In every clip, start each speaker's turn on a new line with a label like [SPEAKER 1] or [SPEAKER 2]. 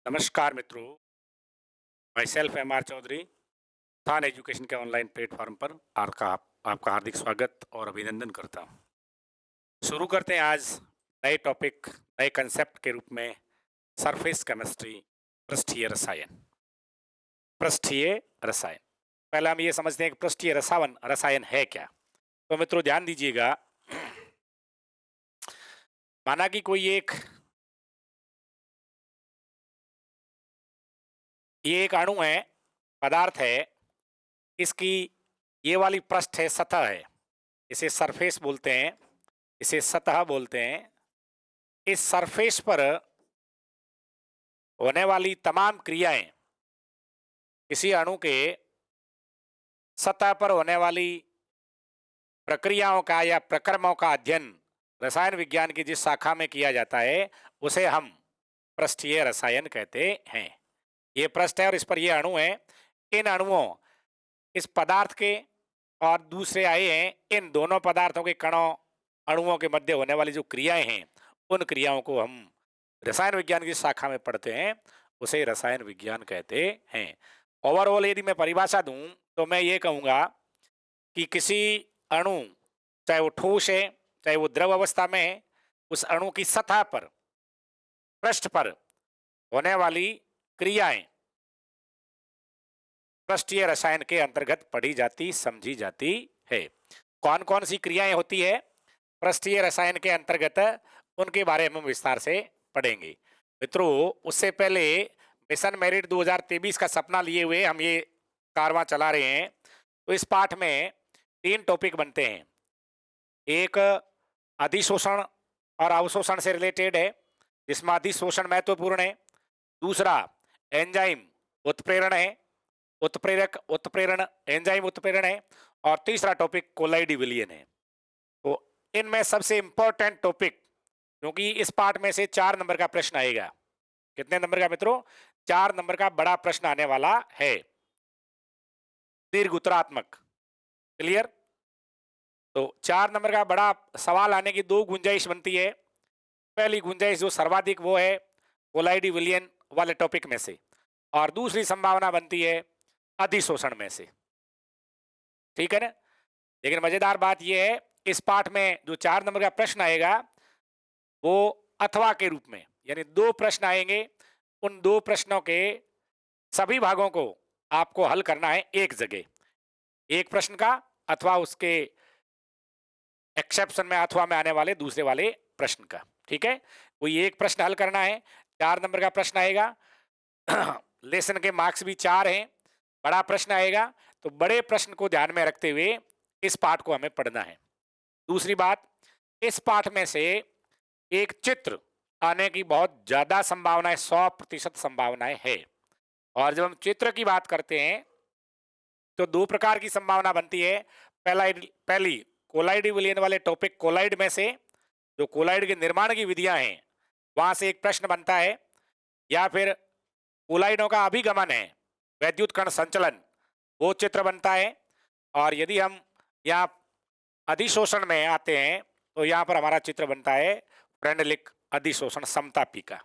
[SPEAKER 1] नमस्कार मित्रों। Myself M R Chaudhary, थान एजुकेशन के ऑनलाइन प्लेटफॉर्म पर आपका हार्दिक स्वागत और अभिनंदन करता हूँ। शुरू करते हैं आज नए टॉपिक, नए कंसेप्ट के रूप में सरफेस केमिस्ट्री, पृष्ठीय रसायन। पृष्ठीय रसायन, पहले हम ये समझते हैं कि पृष्ठीय रसायन रसायन है क्या। तो मित्रों ध्यान दीजिएगा, माना कि कोई ये एक अणु है, पदार्थ है, इसकी ये वाली पृष्ठ है, सतह है, इसे सरफेस बोलते हैं, इसे सतह बोलते हैं। इस सरफेस पर होने वाली तमाम क्रियाएं, किसी अणु के सतह पर होने वाली प्रक्रियाओं का या प्रक्रमों का अध्ययन रसायन विज्ञान की जिस शाखा में किया जाता है उसे हम पृष्ठीय रसायन कहते हैं। ये पृष्ठ है और इस पर ये अणु है। इन अणुओं, इस पदार्थ के और दूसरे आए हैं, इन दोनों पदार्थों के कणों अणुओं के मध्य होने वाली जो क्रियाएं हैं, उन क्रियाओं को हम रसायन विज्ञान की शाखा में पढ़ते हैं, उसे रसायन विज्ञान कहते हैं। ओवरऑल यदि मैं परिभाषा दूं तो मैं ये कहूंगा कि किसी अणु, चाहे वो ठोस है चाहे वो द्रव अवस्था में है, उस अणु की सतह पर, पृष्ठ पर होने वाली क्रियाएं पृष्ठीय रसायन के अंतर्गत पढ़ी जाती, समझी जाती है। कौन कौन सी क्रियाएं होती है पृष्ठीय रसायन के अंतर्गत, उनके बारे में हम विस्तार से पढ़ेंगे। मित्रों, उससे पहले मिशन मेरिट 2023 का सपना लिए हुए हम ये कारवां चला रहे हैं। तो इस पाठ में 3 टॉपिक बनते हैं। एक अधिशोषण और अवशोषण से रिलेटेड है, जिसमें अधिशोषण महत्वपूर्ण है। दूसरा एंजाइम उत्प्रेरण है, उत्प्रेरक उत्प्रेरण, एंजाइम उत्प्रेरण है। और तीसरा टॉपिक कोलाइडी विलयन है। तो इनमें सबसे इंपॉर्टेंट टॉपिक, क्योंकि इस पार्ट में से 4 नंबर का प्रश्न आएगा। कितने नंबर का मित्रों? 4 नंबर का बड़ा प्रश्न आने वाला है, दीर्घ उत्तरात्मक। क्लियर? तो 4 नंबर का बड़ा सवाल आने की 2 गुंजाइश बनती है। पहली गुंजाइश जो सर्वाधिक, वो है कोलाइडी विलयन वाले टॉपिक में से, और दूसरी संभावना बनती है अधिशोषण में से। ठीक है ना? लेकिन मजेदार बात यह है, इस पाठ में जो 4 नंबर का प्रश्न आएगा वो अथवा के रूप में, यानी 2 प्रश्न आएंगे। उन 2 प्रश्नों के सभी भागों को आपको हल करना है एक जगह, एक प्रश्न का अथवा उसके एक्सेप्शन में, अथवा में आने वाले दूसरे वाले प्रश्न का। ठीक है? कोई एक प्रश्न हल करना है, 4 नंबर का प्रश्न आएगा। लेसन के मार्क्स भी 4 हैं। बड़ा प्रश्न आएगा, तो बड़े प्रश्न को ध्यान में रखते हुए इस पाठ को हमें पढ़ना है। दूसरी बात, इस पाठ में से एक चित्र आने की बहुत ज्यादा संभावना है, 100% संभावनाएं है। और जब हम चित्र की बात करते हैं तो 2 प्रकार की संभावना बनती है। पहली कोलाइडी विलयन वाले टॉपिक, कोलाइड में से, जो कोलाइड के निर्माण की विधियां हैं, वहां से एक प्रश्न बनता है। या फिर कोलाइडों का अभिगमन है, वैद्युत कण संचलन, वो चित्र बनता है। और यदि हम यहाँ अधिशोषण में आते हैं तो यहाँ पर हमारा चित्र बनता है फ्रेंडलिक अधिशोषण समतापी का।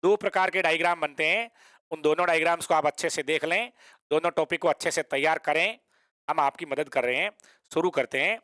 [SPEAKER 1] 2 प्रकार के डायग्राम बनते हैं। उन दोनों डायग्राम्स को आप अच्छे से देख लें, दोनों टॉपिक को अच्छे से तैयार करें। हम आपकी मदद कर रहे हैं। शुरू करते हैं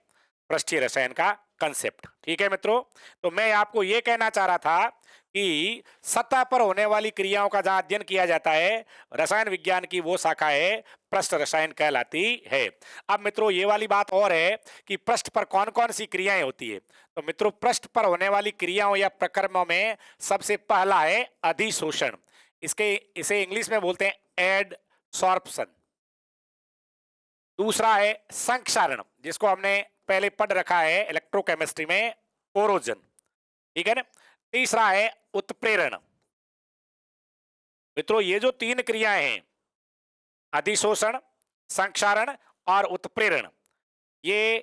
[SPEAKER 1] पृष्ठीय रसायन का कंसेप्ट। ठीक है मित्रों? तो मैं आपको यह कहना चाह रहा था कि सतह पर होने वाली क्रियाओं का जहां अध्ययन किया जाता है, रसायन विज्ञान की वो शाखा है पृष्ठ रसायन कहलाती है। अब मित्रों ये वाली बात और है कि पृष्ठ पर कौन कौन सी क्रियाएं होती है। तो मित्रों, पृष्ठ पर होने वाली क्रियाओं या प्रक्रमों में सबसे पहला है अधिशोषण। इसे इंग्लिश में बोलते हैं एडसॉर्प्शन। दूसरा है संक्षारण, जिसको हमने पहले पढ़ रखा है इलेक्ट्रोकेमिस्ट्री में, कोरोजन। ठीक है ना? तीसरा है उत्प्रेरण। मित्रों ये जो 3 क्रियाएं हैं, अधिशोषण, संक्षारण और उत्प्रेरण, ये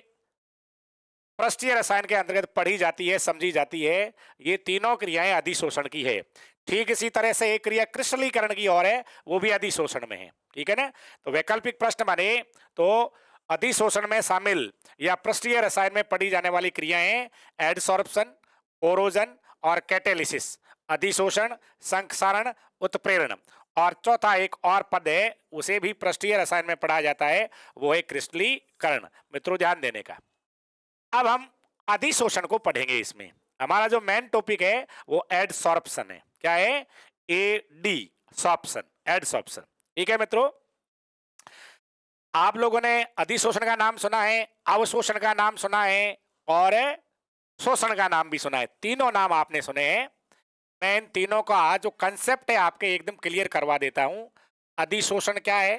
[SPEAKER 1] पृष्ठीय रसायन के अंतर्गत पढ़ी जाती है, समझी जाती है। ये तीनों क्रियाएं अधिशोषण की है। ठीक इसी तरह से एक क्रिया क्रिस्टलीकरण की और है, वो भी अधिशोषण में है। ठीक है ना? तो वैकल्पिक प्रश्न बने तो अधिशोषण में शामिल या पृष्ठीय रसायन में पढ़ी जाने वाली क्रियाएं एडसॉर्प्शन, कोरोजन और कैटेलिसिस। अधिशोषण, संक्षारण, उत्प्रेरण। और चौथा एक और पद है, उसे भी पृष्ठीय रसायन में पढ़ा जाता है, वो है क्रिस्टलीकरण। मित्रों ध्यान देने का। अब हम अधिशोषण को पढ़ेंगे। इसमें हमारा जो मेन टॉपिक है वो एडसॉर्प्शन है। क्या है? Adsorption, adsorption. ठीक है मित्रों, आप लोगों ने अधिशोषण का नाम सुना है, अवशोषण का नाम सुना है और शोषण का नाम भी सुना है। तीनों नाम आपने सुने हैं। मैं इन तीनों का जो कंसेप्ट है आपके एकदम क्लियर करवा देता हूं। अधिशोषण क्या है,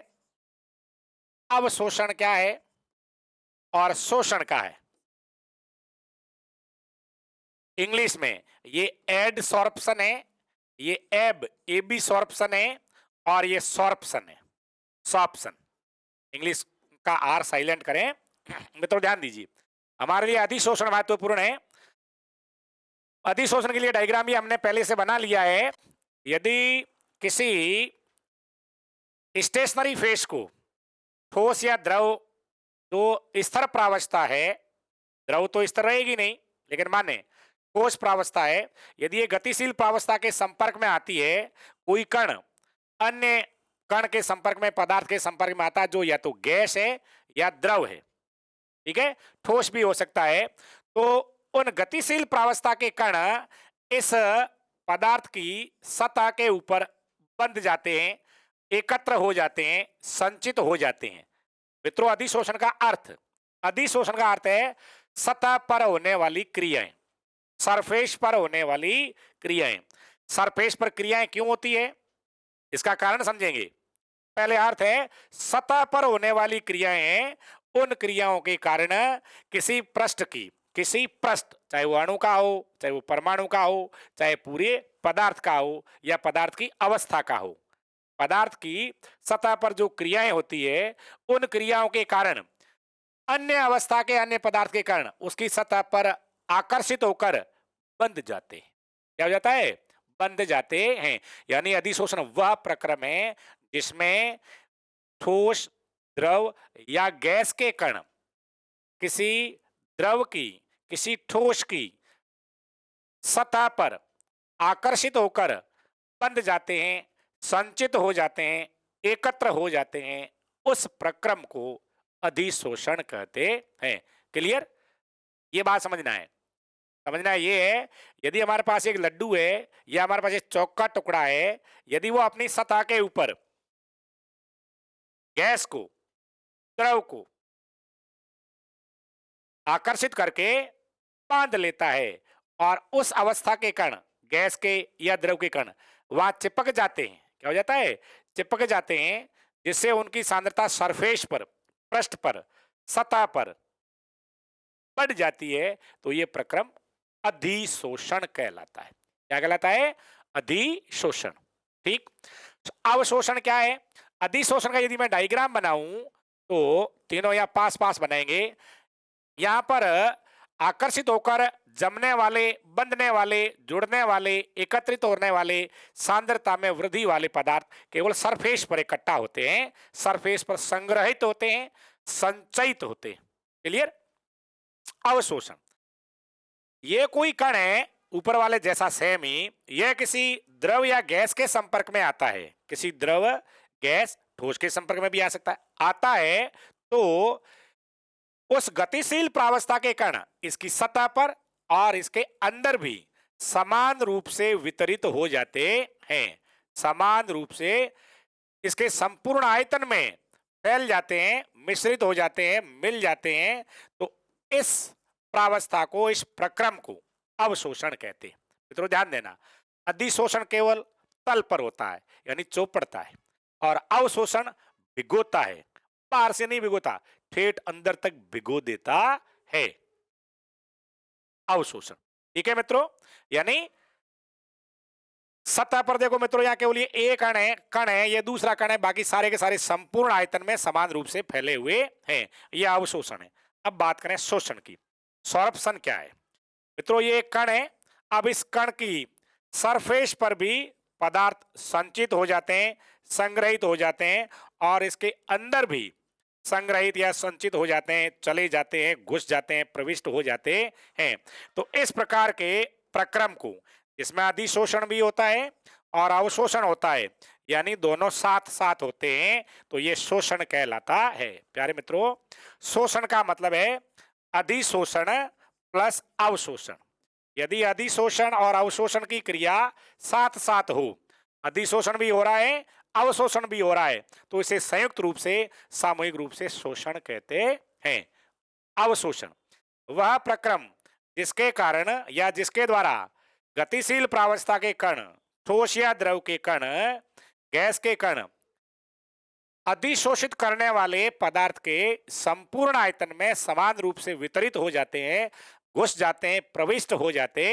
[SPEAKER 1] अवशोषण क्या है और शोषण क्या है। इंग्लिश में ये एडसॉर्प्शन है, ये एबिसॉर्प्शन है और ये सॉर्प्शन है, सॉर्प्शन। इंग्लिश का आर साइलेंट करें। मित्रों ध्यान दीजिए, हमारे लिए अधिशोषण महत्वपूर्ण है। अधिशोषण के लिए डायग्राम भी हमने पहले से बना लिया है। यदि किसी स्टेशनरी फेस को ठोस या द्रव, तो स्थिर प्रावस्था है, द्रव तो स्थिर रहेगी नहीं, लेकिन माने ठोस प्रावस्था है, यदि ये गतिशील प्रावस्था के संपर्क में आती है, कोई कण अन्य कण के संपर्क में, पदार्थ के संपर्क में आता है, जो या तो गैस है या द्रव है, ठीक है, ठोस भी हो सकता है, तो उन गतिशील प्रावस्था के कण इस पदार्थ की सतह के ऊपर बंध जाते हैं, एकत्र हो जाते हैं, संचित हो जाते हैं। मित्रों अधिशोषण का अर्थ, अधिशोषण का अर्थ है सतह पर होने वाली क्रियाएं, सरफेस पर होने वाली क्रियाएं। सरफेस पर क्रियाएं क्यों होती है, इसका कारण समझेंगे। पहले अर्थ है सतह पर होने वाली क्रियाएं, उन क्रियाओं के कारण किसी पृष्ठ की, किसी पृष्ठ, चाहे वो अणु का हो, चाहे वो परमाणु का हो, चाहे पूरे पदार्थ का हो या पदार्थ की अवस्था का हो, पदार्थ की सतह पर जो क्रियाएं होती है, उन क्रियाओं के कारण अन्य अवस्था के, अन्य पदार्थ के कारण उसकी सतह पर आकर्षित होकर बंध जाते हैं। क्या हो जाता है? बंध जाते हैं। यानी अधिशोषण वह प्रक्रम है जिसमें ठोस, द्रव या गैस के कण किसी द्रव की, किसी ठोस की सतह पर आकर्षित होकर बंध जाते हैं, संचित हो जाते हैं, एकत्र हो जाते हैं, उस प्रक्रम को अधिशोषण कहते हैं। क्लियर? ये बात समझना है। समझना ये है, यदि हमारे पास एक लड्डू है या हमारे पास एक चौक का टुकड़ा है, यदि वो अपनी सतह के ऊपर गैस को, द्रव को आकर्षित करके बांध लेता है और उस अवस्था के कण, गैस के या द्रव के कण वहां चिपक जाते हैं। क्या हो जाता है? चिपक जाते हैं, जिससे उनकी सांद्रता सरफेस पर, पृष्ठ पर, सतह पर बढ़ जाती है, तो यह प्रक्रम अधिशोषण कहलाता है। क्या कहलाता है? अधिशोषण। ठीक। अवशोषण क्या है? अधिशोषण का यदि मैं डायग्राम बनाऊं तो तीनों या पास पास बनाएंगे। यहां पर आकर्षित होकर जमने वाले, बंधने वाले, जुड़ने वाले, एकत्रित होने वाले, सांद्रता में वृद्धि वाले पदार्थ केवल सरफेस पर इकट्ठा होते हैं, सरफेस पर संग्रहित होते हैं, संचयित होते हैं। क्लियर? अवशोषण, ये कोई कण है ऊपर वाले जैसा सेम ही, यह किसी द्रव या गैस के संपर्क में आता है, किसी द्रव, गैस, ठोस के संपर्क में भी आ सकता है, आता है तो उस गतिशील प्रावस्था के कण इसकी सतह पर और इसके अंदर भी समान रूप से वितरित हो जाते हैं, समान रूप से इसके संपूर्ण आयतन में फैल जाते हैं, मिश्रित हो जाते हैं, मिल जाते हैं। तो इस प्रावस्था को, इस प्रक्रम को अवशोषण कहते हैं। मित्रों ध्यान देना, अधिशोषण केवल तल पर होता है, यानी चौपड़ता है, और अवशोषण भिगोता है, बाहर से नहीं भिगोता, ठेठ अंदर तक भिगो देता है अवशोषण। ठीक है मित्रों? यानी सतह पर देखो मित्रों, यहां केवल ये एक कण है, ये दूसरा कण है, बाकी सारे के सारे संपूर्ण आयतन में समान रूप से फैले हुए हैं। यह अवशोषण है। अब बात करें शोषण की। सॉर्प्शन क्या है? मित्रों ये एक कण है, अब इस कण की सरफेस पर भी पदार्थ संचित हो जाते हैं, संग्रहित हो जाते हैं, और इसके अंदर भी संग्रहित या संचित हो जाते हैं, चले जाते हैं, घुस जाते हैं, प्रविष्ट हो जाते हैं। तो इस प्रकार के प्रक्रम को इसमें अधिशोषण भी होता है और अवशोषण होता है, यानी दोनों साथ साथ होते हैं, तो ये शोषण कहलाता है। प्यारे मित्रों, शोषण का मतलब है अधिशोषण प्लस अवशोषण। यदि अधिशोषण और अवशोषण की क्रिया साथ साथ हो, अधिशोषण भी हो रहा है, अवशोषण भी हो रहा है, तो इसे संयुक्त रूप से, सामूहिक रूप से शोषण कहते हैं। अवशोषण वह प्रक्रम जिसके कारण या जिसके द्वारा गतिशील प्रावस्था के कण, ठोस या द्रव के कण, गैस के कण अधिशोषित करने वाले पदार्थ के संपूर्ण आयतन में समान रूप से वितरित हो जाते हैं, घुस जाते हैं, प्रविष्ट हो जाते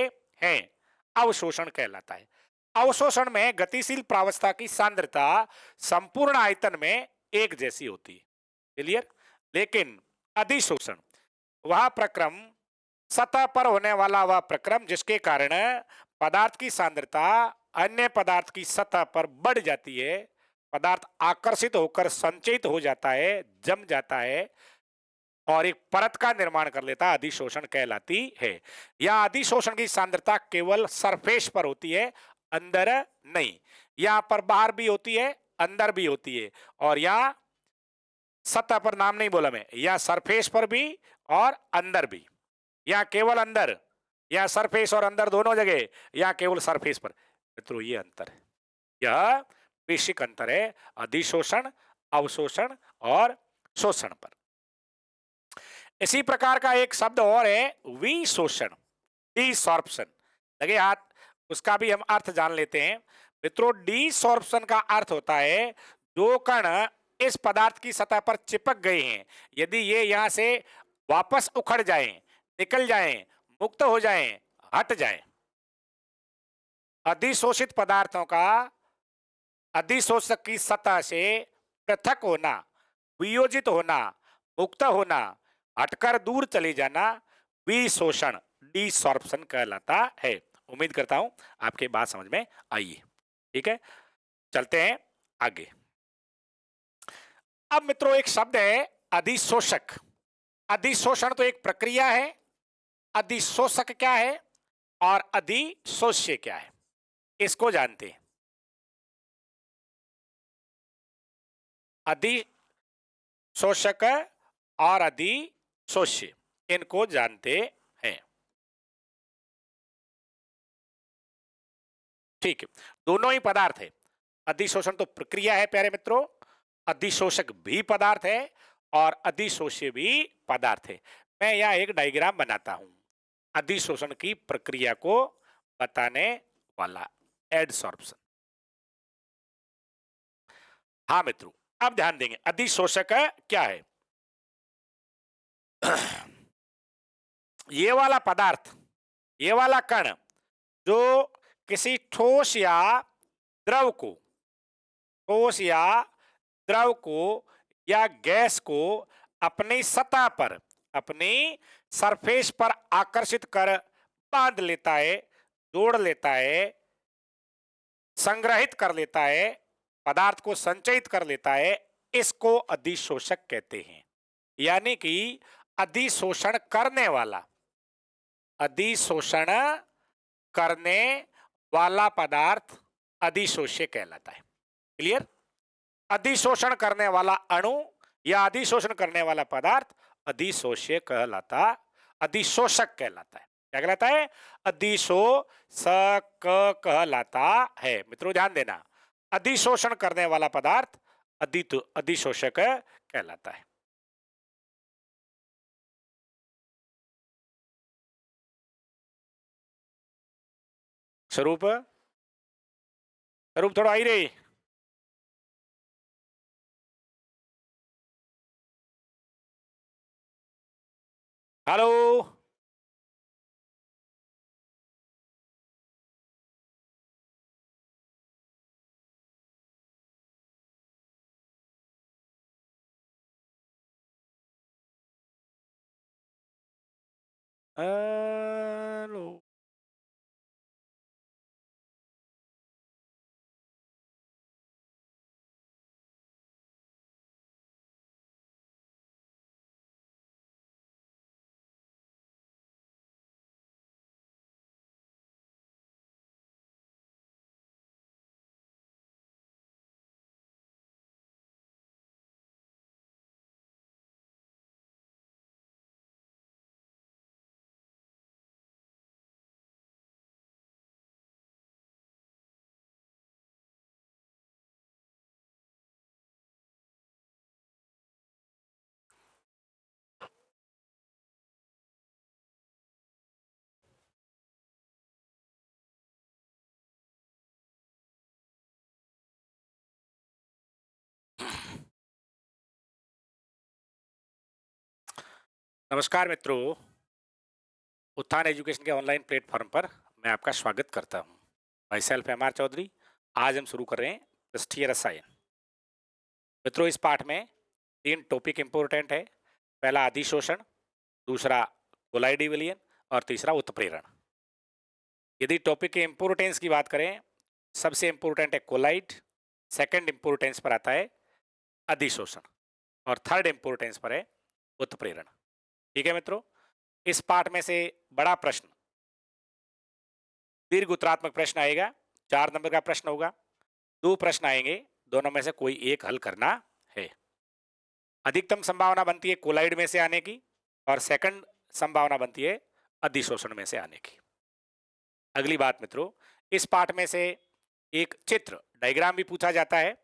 [SPEAKER 1] हैं, अवशोषण कहलाता है। अवशोषण में गतिशील प्रावस्था की सांद्रता संपूर्ण आयतन में एक जैसी होती है। क्लियर? लेकिन अधिशोषण वह प्रक्रम, सतह पर होने वाला वह प्रक्रम जिसके कारण पदार्थ की सांद्रता अन्य पदार्थ की सतह पर बढ़ जाती है, पदार्थ आकर्षित होकर संचयित हो जाता है, जम जाता है और एक परत का निर्माण कर लेता है, अधिशोषण कहलाती है। यह अधिशोषण की सांद्रता केवल सरफेस पर होती है, अंदर नहीं। यहां पर बाहर भी होती है, अंदर भी होती है, और यहां सतह पर नाम नहीं बोला मैं, या सरफेस पर भी और अंदर भी, या केवल अंदर, या सरफेस और अंदर दोनों जगह, या केवल सरफेस पर। मित्रों, ये अंतर है, यह बेसिक अंतर है अधिशोषण, अवशोषण और शोषण पर। इसी प्रकार का एक शब्द और है विशोषण, डिसॉर्प्शन। लगे हाथ, उसका भी हम अर्थ जान लेते हैं। मित्रों, डिसॉर्प्शन का अर्थ होता है जो कण इस पदार्थ की सतह पर चिपक गए हैं, यदि ये यहां से वापस उखड़ जाएं, निकल जाएं, मुक्त हो जाएं, हट जाएं। अधिशोषित पदार्थों का अधिशोषक की सतह से पृथक होना, वियोजित होना, मुक्त होना, हटकर दूर चले जाना विशोषण, डिसॉर्प्शन कहलाता है। उम्मीद करता हूं आपके बात समझ में आई है। ठीक है, चलते हैं आगे। अब मित्रों, एक शब्द है अधिशोषक। अधिशोषण तो एक प्रक्रिया है, अधिशोषक क्या है और अधिशोष्य क्या है, इसको जानते हैं। अधिशोषक और अधिशोष्य, इनको जानते हैं। ठीक है, दोनों ही पदार्थ है। अधिशोषण तो प्रक्रिया है प्यारे मित्रों, अधिशोषक भी पदार्थ है और अधिशोष्य भी पदार्थ है। मैं यहां एक डायग्राम बनाता हूं अधिशोषण की प्रक्रिया को बताने वाला, एडसॉर्प्शन। हाँ मित्रों, अब ध्यान देंगे अधिशोषक क्या है। ये वाला पदार्थ, ये वाला कण जो किसी ठोस या द्रव को, ठोस या द्रव को या गैस को अपनी सतह पर, अपनी सरफेस पर आकर्षित कर बांध लेता है, जोड़ लेता है, संग्रहित कर लेता है, पदार्थ को संचयित कर लेता है, इसको अधिशोषक कहते हैं। यानी कि अधिशोषण करने वाला, अधिशोषण करने वाला पदार्थ अधिशोष्य कहलाता है। क्लियर? अधिशोषण करने वाला अणु या अधिशोषण करने वाला पदार्थ अधिशोष्य कहलाता, अधिशोषक कहलाता है। क्या कहलाता है? अधिशोषक कहलाता है। मित्रों ध्यान देना, अधिशोषण करने वाला पदार्थ अधिशोषक कहलाता है। स्वरूप, स्वरूप थोड़ा आई रे। Hello, hello. नमस्कार मित्रों, उत्थान एजुकेशन के ऑनलाइन प्लेटफॉर्म पर मैं आपका स्वागत करता हूं। Myself M R Chaudhary. आज हम शुरू कर रहे हैं पृष्ठीय रसायन। मित्रों, इस पाठ में 3 टॉपिक इंपोर्टेंट है। पहला अधिशोषण, दूसरा कोलाइडी विलयन और तीसरा उत्प्रेरण। यदि टॉपिक के इंपोर्टेंस की बात करें, सबसे इंपोर्टेंट है कोलाइड, सेकंड इंपोर्टेंस पर आता है अधिशोषण और थर्ड इंपोर्टेंस पर है उत्प्रेरण। ठीक है मित्रों, इस पाठ में से बड़ा प्रश्न, दीर्घ उत्तरात्मक प्रश्न आएगा। 4 नंबर का प्रश्न होगा। 2 प्रश्न आएंगे, दोनों में से कोई एक हल करना है। अधिकतम संभावना बनती है कोलाइड में से आने की और सेकंड संभावना बनती है अधिशोषण में से आने की। अगली बात मित्रों, इस पाठ में से एक चित्र डायग्राम भी पूछा जाता है,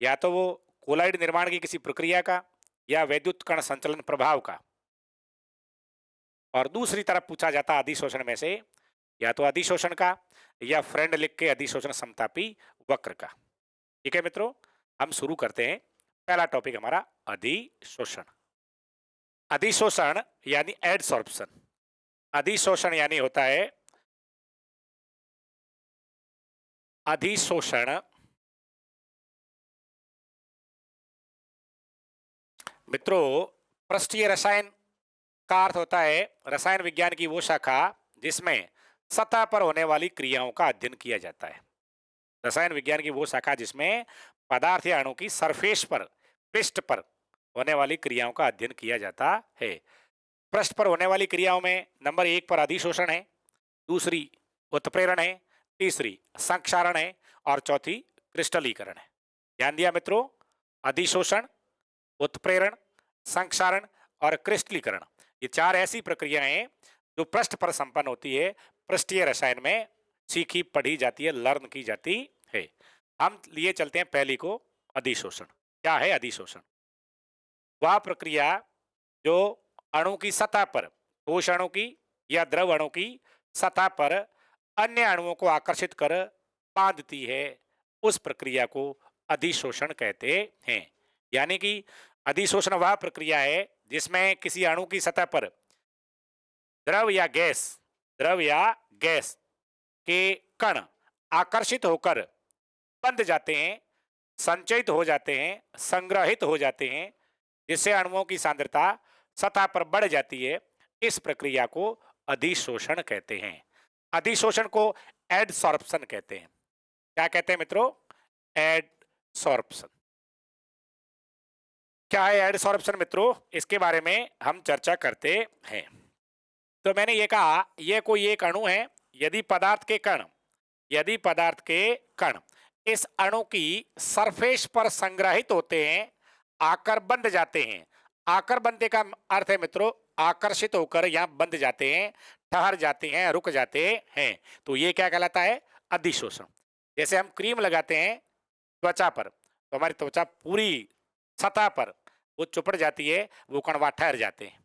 [SPEAKER 1] या तो वो कोलाइड निर्माण की किसी प्रक्रिया का या वैद्युत कण संचलन प्रभाव का, और दूसरी तरफ पूछा जाता है अधिशोषण में से या तो अधिशोषण का या फ्रेंड लिख के अधिशोषण समतापी वक्र का। ठीक है मित्रों, हम शुरू करते हैं। पहला टॉपिक हमारा अधिशोषण। अधिशोषण यानी एडसॉर्प्शन। अधिशोषण यानी होता है अधिशोषण मित्रों, पृष्ठीय रसायन का अर्थ होता है रसायन विज्ञान की वो शाखा जिसमें सतह पर होने वाली क्रियाओं का अध्ययन किया जाता है। रसायन विज्ञान की वो शाखा जिसमें पदार्थ या अणु की सरफेस पर, पृष्ठ पर होने वाली क्रियाओं का अध्ययन किया जाता है। पृष्ठ पर होने वाली क्रियाओं में नंबर 1 पर अधिशोषण है, दूसरी उत्प्रेरण है, तीसरी संक्षारण है और चौथी क्रिस्टलीकरण है। ध्यान दिया मित्रों, अधिशोषण, उत्प्रेरण, संक्षारण और क्रिस्टलीकरण, ये 4 ऐसी प्रक्रियाएं हैं जो पृष्ठ पर संपन्न होती है, पृष्ठीय रसायन में सीखी पढ़ी जाती है, लर्न की जाती है। हम लिए चलते हैं पहली को, अधिशोषण। क्या है अधिशोषण? वह प्रक्रिया जो अणु की सतह पर, ठोस अणु की या द्रव अणु की सतह पर अन्य अणुओं को आकर्षित कर बांधती है, उस प्रक्रिया को अधिशोषण कहते हैं। यानी कि अधिशोषण वह प्रक्रिया है जिसमें किसी अणु की सतह पर द्रव या गैस के कण आकर्षित होकर बंध जाते हैं, संचयित हो जाते हैं, संग्रहित हो जाते हैं, जिससे अणुओं की सांद्रता सतह पर बढ़ जाती है। इस प्रक्रिया को अधिशोषण कहते हैं। अधिशोषण को एडसॉर्प्शन कहते हैं। क्या कहते हैं मित्रों? एडसॉर्प्शन। क्या है एडसॉर्प्शन मित्रों? इसके बारे में हम चर्चा करते हैं। तो मैंने ये कहा, ये कोई एक अणु है। यदि पदार्थ के कण इस अणु की सरफेस पर संग्रहित होते हैं, आकर बंध जाते हैं। आकर बंधने का अर्थ है मित्रों, आकर्षित होकर यहां बंध जाते हैं, ठहर जाते हैं, रुक जाते हैं, तो ये क्या कहलाता है? अधिशोषण। जैसे हम क्रीम लगाते हैं त्वचा पर, तो हमारी त्वचा पूरी सतह पर वो चुपड़ जाती है, वो कण वहां ठहर जाते हैं।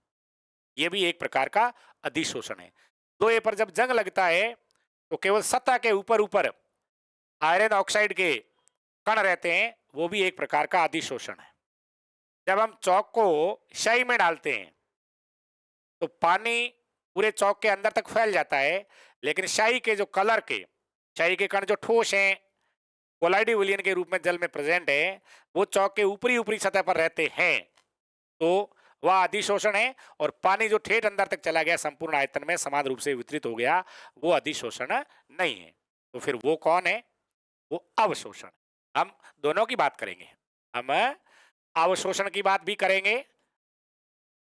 [SPEAKER 1] ये भी एक प्रकार का अधिशोषण है। लोहे पर जब जंग लगता है तो केवल सतह के ऊपर ऊपर आयरन ऑक्साइड के कण रहते हैं, वो भी एक प्रकार का अधिशोषण है। जब हम चौक को स्याही में डालते हैं तो पानी पूरे चौक के अंदर तक फैल जाता है, लेकिन स्याही के कण जो ठोस हैं, कोलाइडी विलयन के रूप में जल में प्रेजेंट है, वो चौक के ऊपरी सतह पर रहते हैं, तो वह अधिशोषण है। और पानी जो ठेठ अंदर तक चला गया, संपूर्ण आयतन में समान रूप से वितरित हो गया, वो अधिशोषण नहीं है। तो फिर वो कौन है? वो अवशोषण। हम दोनों की बात करेंगे। हम अवशोषण की बात भी करेंगे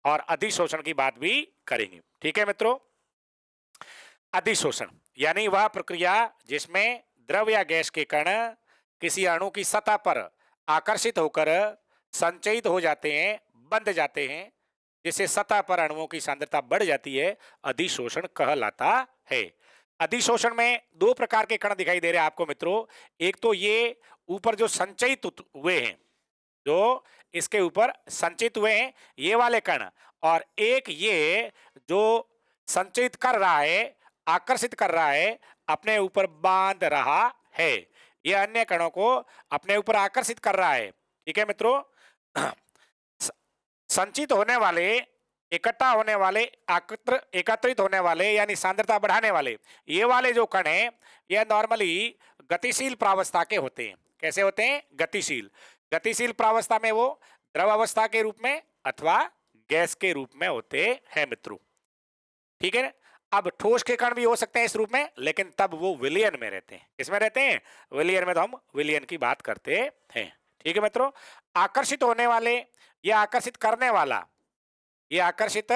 [SPEAKER 1] और अधिशोषण की बात भी करेंगे। ठीक है मित्रों? अधिशोषण यानी वह प्रक्रिया जिसमें द्रव या गैस के कण किसी अणु की सतह पर आकर्षित होकर संचयित हो जाते हैं, बंध जाते हैं, जिससे सतह पर अणुओं की सांद्रता बढ़ जाती है, अधिशोषण कहलाता है। अधिशोषण में 2 प्रकार के कण दिखाई दे रहे हैं आपको मित्रों। एक तो ये ऊपर जो संचयित हुए हैं, जो इसके ऊपर संचित हुए हैं, ये वाले कण, और एक ये जो संचयित कर रहा है, आकर्षित कर रहा है, अपने ऊपर बांध रहा है, ये अन्य कणों को अपने ऊपर आकर्षित कर रहा है। ठीक है मित्रों? संचित होने वाले इकट्ठा होने वाले, एकत्रित होने वाले यानी सांद्रता बढ़ाने वाले, ये वाले जो कण हैं ये नॉर्मली गतिशील प्रावस्था के होते हैं। कैसे होते हैं? गतिशील। गतिशील प्रावस्था में वो द्रव अवस्था के रूप में अथवा गैस के रूप में होते हैं मित्रों। ठीक है ना? अब ठोस के कण भी हो सकते हैं इस रूप में, लेकिन तब वो विलयन में रहते हैं। किसमें रहते हैं? विलयन में। तो हम विलयन की बात करते हैं। ठीक है मित्रों। आकर्षित होने वाले या आकर्षित करने वाला, ये आकर्षित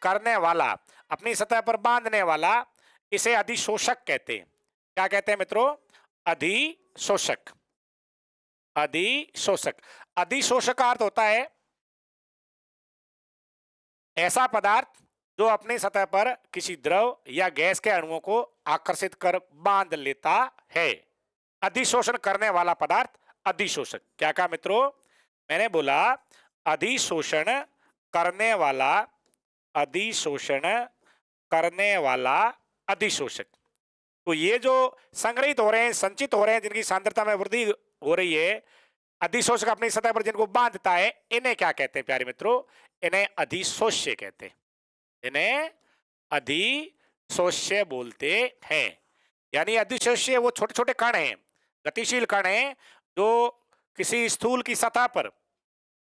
[SPEAKER 1] करने वाला, अपनी सतह पर बांधने वाला, इसे अधिशोषक कहते हैं। क्या कहते हैं मित्रों? अधिशोषक। अधिशोषक। अधिशोषक का अर्थ होता है ऐसा पदार्थ जो अपनी सतह पर किसी द्रव या गैस के अणुओं को आकर्षित कर बांध लेता है। अधिशोषण करने वाला पदार्थ अधिशोषक। क्या कहा मित्रों? मैंने बोला अधिशोषण करने वाला, अधिशोषण करने वाला अधिशोषक। तो ये जो संग्रहित हो रहे हैं, संचित हो रहे हैं, जिनकी सांद्रता में वृद्धि हो रही है, अधिशोषक अपनी सतह पर जिनको बांधता है, इन्हें क्या कहते हैं प्यारे मित्रों? इन्हें अधिशोष्य कहते हैं। इन्हें अधिशोष्य बोलते हैं। यानी अधिशोष्य वो छोटे छोटे कण हैं, गतिशील कण हैं, जो किसी स्थूल की सतह पर,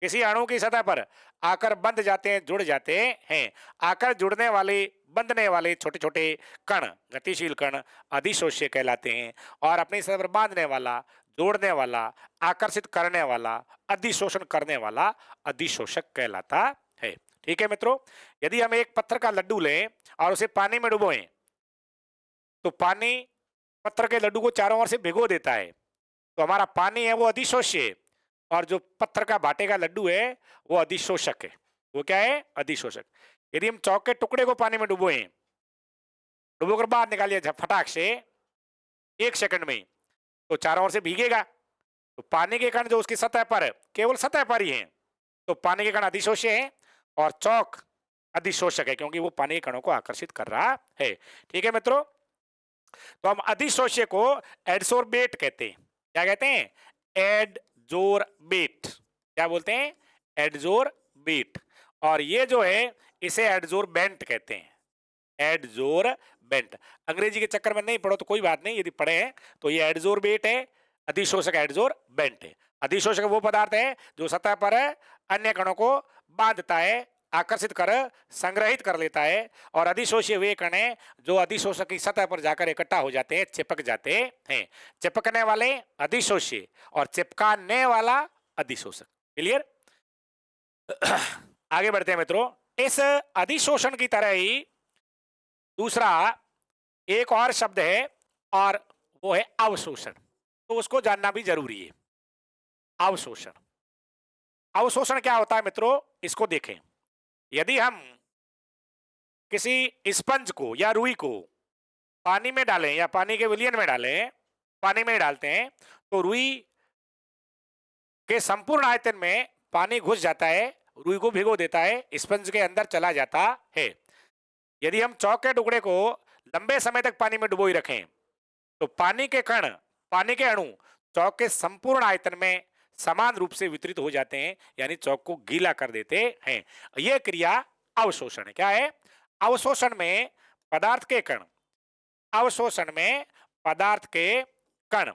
[SPEAKER 1] किसी अणु की सतह पर आकर बंध जाते हैं, जुड़ जाते हैं। आकर जुड़ने वाले, बंधने वाले छोटे छोटे कण, गतिशील कण अधिशोष्य कहलाते हैं। और अपनी सतह पर बांधने वाला, जोड़ने वाला, आकर्षित करने वाला, अधिशोषण करने वाला अधिशोषक कहलाता है। ठीक है मित्रों। यदि हम एक पत्थर का लड्डू लें और उसे पानी में डुबोएं, तो पानी पत्थर के लड्डू को चारों ओर से भिगो देता है। तो हमारा पानी है वो अधिशोष्य है, और जो पत्थर का भाटे का लड्डू है वो अधिशोषक है। वो क्या है? अधिशोषक। यदि हम चौक के टुकड़े को पानी में डुबोए, डुबोकर बाहर निकालिए फटाक से 1 सेकंड में, तो चारों ओर से भीगेगा। तो पानी के कण जो उसकी सतह पर है, केवल सतह पर ही है, तो पानी के कण अधिशोष्य है और चौक अधिशोषक है, क्योंकि वो पानी के कणों को आकर्षित कर रहा है। ठीक है मित्रों। तो हम अधिशोष्य को एडसोर्बेट कहते हैं। क्या कहते हैं? एडजोर्बेट। क्या बोलते हैं? एडजोर्बेट। और ये जो है इसे एडजोर्बेंट कहते हैं। एडजोर्बेंट। अंग्रेजी के चक्कर में नहीं पढ़ो तो कोई बात नहीं, यदि पढ़े हैं तो ये एडजोर्बेट है, अधिशोषक एडजोर्बेंट है। अधिशोषक वो पदार्थ है जो सतह पर अन्य कणों को बांधता है, आकर्षित कर संग्रहित कर लेता है। और अधिशोष्य वे कण हैं जो अधिशोषक की सतह पर जाकर इकट्ठा हो जाते हैं, चिपक जाते हैं। चिपकने वाले अधिशोष्य और चिपकाने वाला अधिशोषक। क्लियर? आगे बढ़ते हैं मित्रों। इस अधिशोषण की तरह ही दूसरा एक और शब्द है, और वो है अवशोषण। तो उसको जानना भी जरूरी है। अवशोषण। अवशोषण क्या होता है मित्रों? इसको देखें। यदि हम किसी स्पंज को या रुई को पानी में डालें या पानी के विलयन में डालें, पानी में डालते हैं, तो रुई के संपूर्ण आयतन में पानी घुस जाता है, रुई को भिगो देता है, स्पंज के अंदर चला जाता है। यदि हम चौक के टुकड़े को लंबे समय तक पानी में डुबोई रखें, तो पानी के कण, पानी के अणु चौक के संपूर्ण आयतन में समान रूप से वितरित हो जाते हैं, यानी चौक को गीला कर देते हैं। यह क्रिया अवशोषण है। क्या है? अवशोषण में पदार्थ के कण, अवशोषण में पदार्थ के कण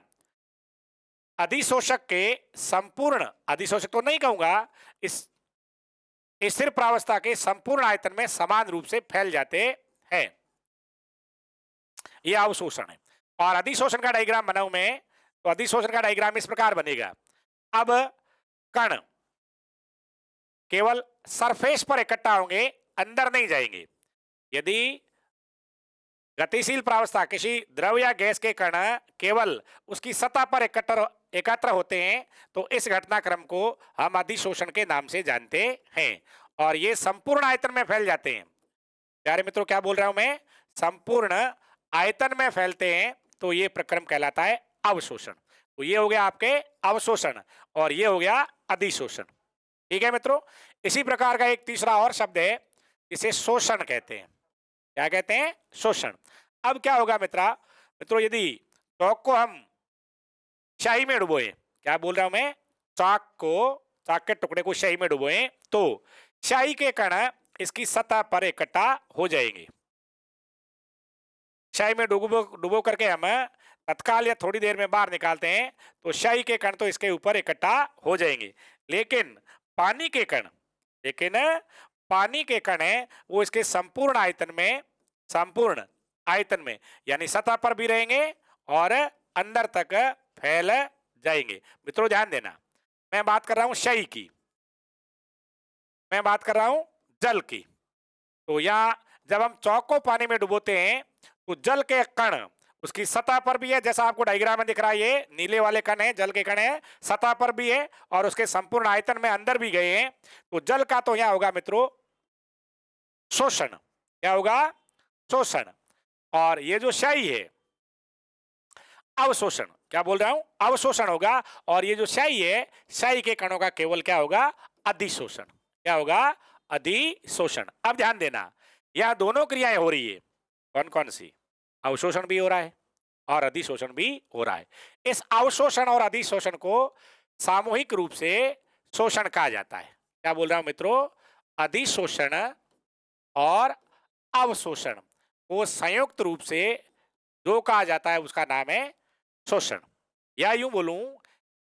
[SPEAKER 1] अधिशोषक के संपूर्ण, अधिशोषक तो नहीं कहूंगा, इस स्थिर प्रावस्था के संपूर्ण आयतन में समान रूप से फैल जाते हैं। यह अवशोषण है। और अधिशोषण का डायग्राम बनाऊं मैं, तो अधिशोषण का डायग्राम इस प्रकार बनेगा। अब कण केवल सरफेस पर इकट्ठा होंगे, अंदर नहीं जाएंगे। यदि गतिशील प्रावस्था किसी द्रव या गैस के कण केवल उसकी सतह पर एकत्र होते हैं, तो इस घटनाक्रम को हम अधिशोषण के नाम से जानते हैं। और ये संपूर्ण आयतन में फैल जाते हैं। प्यारे मित्रों, क्या बोल रहा हूं मैं? संपूर्ण आयतन में फैलते हैं, तो ये प्रक्रम कहलाता है अवशोषण। तो ये हो गया आपके अवशोषण, और ये हो गया अधिशोषण। ठीक है मित्रों। इसी प्रकार का एक तीसरा और शब्द है, इसे शोषण कहते हैं। क्या कहते हैं? शोषण। अब क्या होगा मित्रों, यदि चौक को हम शाही में डुबोए, क्या बोल रहा हूं मैं? चाक के टुकड़े को शाही में डुबोए, तो शाही के कण इसकी सतह पर इकट्ठा हो जाएंगे। शाही में डुबो डुबो करके हम तत्काल या थोड़ी देर में बाहर निकालते हैं तो शाही के कण तो इसके ऊपर इकट्ठा हो जाएंगे। लेकिन पानी के कण लेकिन पानी के कण है वो इसके संपूर्ण आयतन में यानी सतह पर भी रहेंगे और अंदर तक फैल जाएंगे। मित्रों ध्यान देना, मैं बात कर रहा हूं शाही की, मैं बात कर रहा हूं जल की। तो यहां जब हम चौक को पानी में डुबोते हैं तो जल के कण उसकी सतह पर भी है, जैसा आपको डायग्राम में दिख रहा है, ये नीले वाले कण है, जल के कण है, सतह पर भी है और उसके संपूर्ण आयतन में अंदर भी गए हैं। तो जल का तो यहां होगा मित्रों शोषण, क्या होगा? शोषण। और ये जो शाही है अवशोषण, क्या बोल रहा हूं? अवशोषण होगा। और ये जो शाही है, शाही के कणों का केवल क्या होगा? अधिशोषण। क्या होगा? अधिशोषण। अब ध्यान देना, यह दोनों क्रियाएं हो रही है। कौन कौन सी? अवशोषण भी हो रहा है और अधिशोषण भी हो रहा है। इस अवशोषण और अधिशोषण को सामूहिक रूप से शोषण कहा जाता है। क्या बोल रहा हूं मित्रों? अधिशोषण और अवशोषण को संयुक्त रूप से जो कहा जाता है उसका नाम है शोषण। या यूं बोलूं,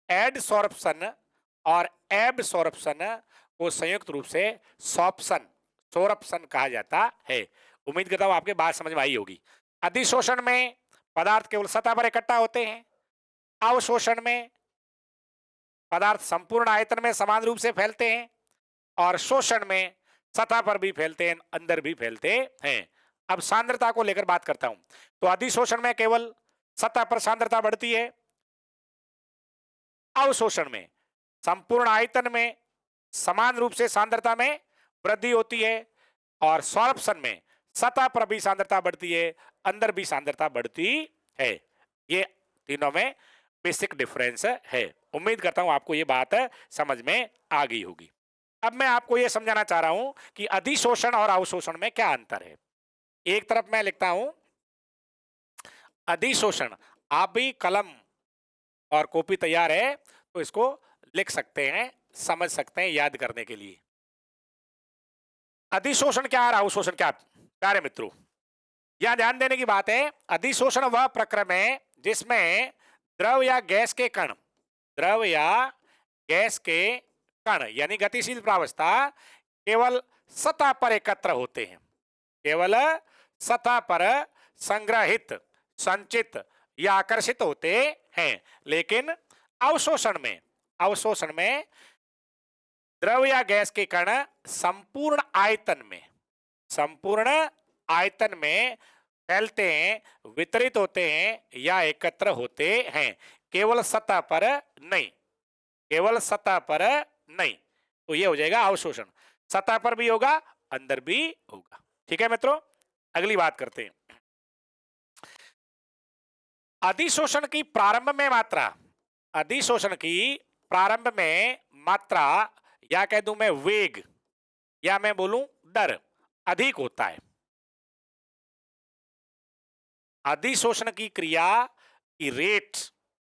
[SPEAKER 1] एडसॉर्प्शन और एब्सॉर्प्शन को संयुक्त रूप से सॉर्प्शन सोरप्शन कहा जाता है। उम्मीद करता हूं आपके बात समझ में आई होगी। अधिशोषण में पदार्थ केवल सतह पर इकट्ठा होते हैं, अवशोषण में पदार्थ संपूर्ण आयतन में समान रूप से फैलते हैं और शोषण में सतह पर भी फैलते हैं, अंदर भी फैलते हैं। अब सांद्रता को लेकर बात करता हूं। तो अधिशोषण में केवल सतह पर सांद्रता बढ़ती है, अवशोषण में संपूर्ण आयतन में समान रूप से सांद्रता में वृद्धि होती है और सॉर्प्शन में सतह पर भी सांद्रता बढ़ती है, अंदर भी सांद्रता बढ़ती है। ये तीनों में बेसिक डिफरेंस है। उम्मीद करता हूं आपको ये बात समझ में आ गई होगी। अब मैं आपको ये समझाना चाह रहा हूं कि अधिशोषण और अवशोषण में क्या अंतर है। एक तरफ मैं लिखता हूं अधिशोषण, आप भी कलम और कॉपी तैयार है तो इसको लिख सकते हैं, समझ सकते हैं याद करने के लिए। अधिशोषण क्या और अवशोषण क्या? प्यारे मित्रों, यहां ध्यान देने की बात है, अधिशोषण वह प्रक्रम है जिसमें द्रव या गैस के कण, द्रव या गैस के कण यानी गतिशील प्रावस्था केवल सतह पर एकत्र होते हैं, केवल सतह पर संग्रहित, संचित या आकर्षित होते हैं। लेकिन अवशोषण में द्रव या गैस के कण संपूर्ण आयतन में फैलते हैं, वितरित होते हैं या एकत्र होते हैं, केवल सतह पर नहीं, केवल सतह पर नहीं। तो ये हो जाएगा अवशोषण, सतह पर भी होगा, अंदर भी होगा। ठीक है मित्रों, अगली बात करते हैं। अधिशोषण की प्रारंभ में मात्रा, अधिशोषण की प्रारंभ में मात्रा या कह दूं मैं वेग या मैं बोलूं दर अधिक होता है। अधिशोषण की क्रिया की रेट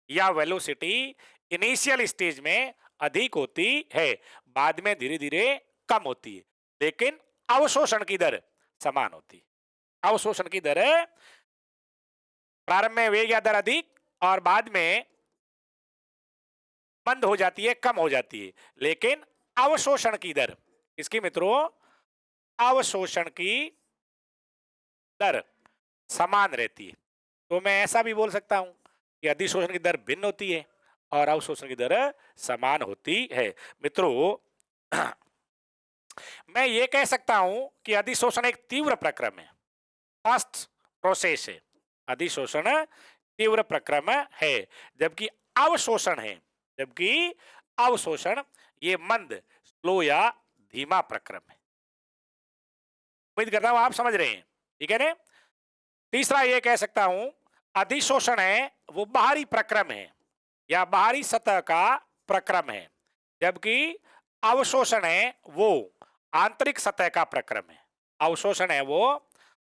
[SPEAKER 1] या वेलोसिटी इनिशियल स्टेज में अधिक होती है, बाद में धीरे धीरे कम होती है। लेकिन अवशोषण की दर समान होती है। अवशोषण की दर प्रारंभ में वेग या दर अधिक और बाद में मंद हो जाती है, कम हो जाती है। लेकिन अवशोषण की दर, इसकी मित्रों अवशोषण की दर समान रहती है। तो मैं ऐसा भी बोल सकता हूं कि अधिशोषण की दर भिन्न होती है और अवशोषण की दर समान होती है। मित्रों मैं ये कह सकता हूं कि अधिशोषण एक तीव्र प्रक्रम है, फास्ट प्रोसेस है। अधिशोषण तीव्र प्रक्रम है, जबकि अवशोषण ये मंद, स्लो या धीमा प्रक्रम है। उम्मीद करता हूं आप समझ रहे हैं। ठीक है ना? तीसरा ये कह सकता हूं अधिशोषण है वो बाहरी प्रक्रम है या बाहरी सतह का प्रक्रम है, जबकि अवशोषण है वो आंतरिक सतह का प्रक्रम है। अवशोषण है वो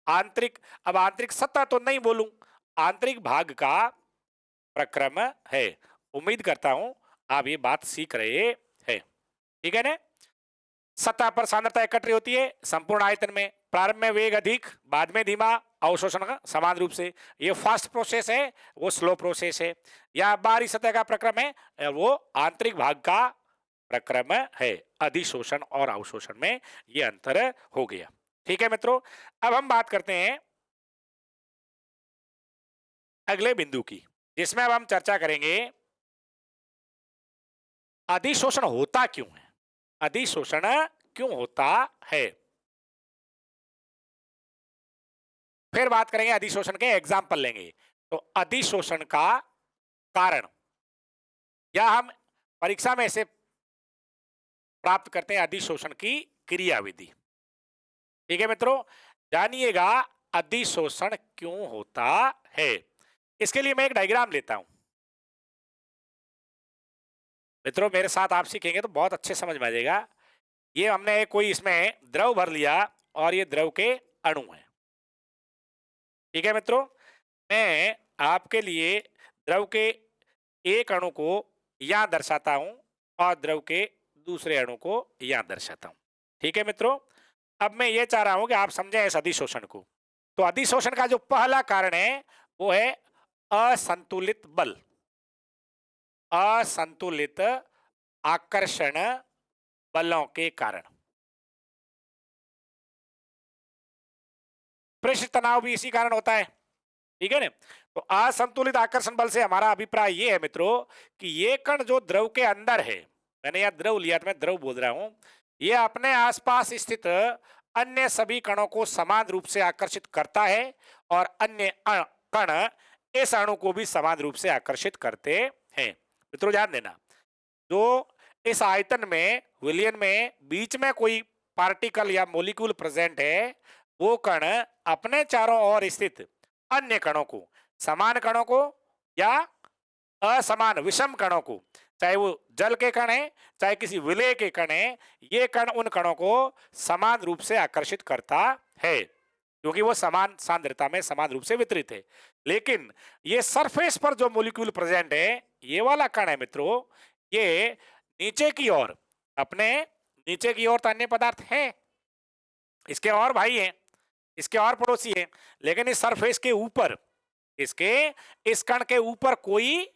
[SPEAKER 1] आंतरिक, अब आंतरिक सतह तो नहीं बोलूं, आंतरिक भाग का प्रक्रम है। उम्मीद करता हूं आप ये बात सीख रहे हैं। ठीक है ना? सतह पर सांद्रता एकत्र होती है संपूर्ण आयतन में, प्रारंभ में वेग अधिक, बाद में धीमा, अवशोषण का समान रूप से। ये फास्ट प्रोसेस है, वो स्लो प्रोसेस है। या बाहरी सतह का प्रक्रम है, वो आंतरिक भाग का प्रक्रम है। अधिशोषण और अवशोषण में ये अंतर हो गया। ठीक है मित्रों, अब हम बात करते हैं अगले बिंदु की, जिसमें अब हम चर्चा करेंगे अधिशोषण होता क्यों है। अधिशोषण क्यों होता है, फिर बात करेंगे अधिशोषण के एग्जाम्पल लेंगे। तो अधिशोषण का कारण, या हम परीक्षा में से प्राप्त करते हैं अधिशोषण की क्रियाविधि। ठीक है मित्रों, जानिएगा अधिशोषण क्यों होता है। इसके लिए मैं एक डायग्राम लेता हूं। मित्रों मेरे साथ आप सीखेंगे तो बहुत अच्छे समझ में आ जाएगा। ये हमने कोई इसमें द्रव भर लिया और ये द्रव के अणु हैं। ठीक है मित्रों, मैं आपके लिए द्रव के एक अणु को यहां दर्शाता हूं और द्रव के दूसरे अणु को यहां दर्शाता हूं। ठीक है मित्रों, अब मैं ये चाह रहा हूं कि आप समझें इस अधिशोषण को। तो अधिशोषण का जो पहला कारण है वो है असंतुलित बल, असंतुलित आकर्षण बलों के कारण। पृष्ठ तनाव भी इसी कारण होता है। ठीक है ना। तो असंतुलित आकर्षण बल से हमारा अभिप्राय ये है मित्रों कि ये कण जो द्रव के अंदर है, मैंने यहां द्रव लिया तो मैं द्रव बोल रहा हूं, ये अपने आसपास स्थित अन्य सभी कणों को समान रूप से आकर्षित करता है और अन्य कण इस अणु को भी समान रूप से आकर्षित करते हैं। मित्रों ध्यान देना, जो इस आयतन में विलयन में बीच में कोई पार्टिकल या मोलिक्यूल प्रेजेंट है, वो कण अपने चारों ओर स्थित अन्य कणों को, समान कणों को या असमान विषम कणों को, चाहे वो जल के कण है चाहे किसी विलय के कण है, ये कण उन कणों को समान रूप से आकर्षित करता है क्योंकि वो समान सांद्रता में समान रूप से वितरित है। लेकिन ये सरफेस पर जो मोलिक्यूल प्रेजेंट है, ये वाला कण है मित्रों, ये नीचे की ओर, अपने नीचे की ओर तो अन्य पदार्थ हैं, इसके और भाई हैं, इसके और पड़ोसी हैं, लेकिन इस सरफेस के ऊपर, इसके इस कण के ऊपर कोई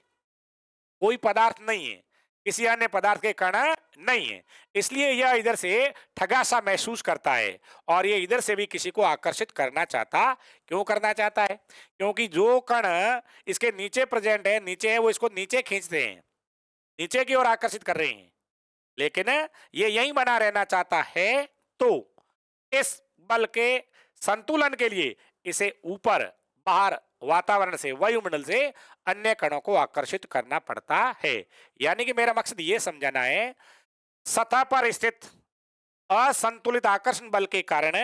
[SPEAKER 1] कोई पदार्थ नहीं है, किसी अन्य पदार्थ के कण नहीं है। इसलिए यह इधर से ठगासा महसूस करता है और ये इधर से भी किसी को आकर्षित करना चाहता। क्यों करना चाहता है? क्योंकि जो कण इसके नीचे प्रेजेंट है, नीचे है, वो इसको नीचे खींचते हैं, नीचे की ओर आकर्षित कर रहे हैं। लेकिन ये यहीं बना रहना चाहता है, तो इस बल के संतुलन के लिए इसे ऊपर बाहर वातावरण से, वायुमंडल से अन्य कणों को आकर्षित करना पड़ता है। यानी कि मेरा मकसद ये समझाना है, सतह पर स्थित असंतुलित आकर्षण बल के कारण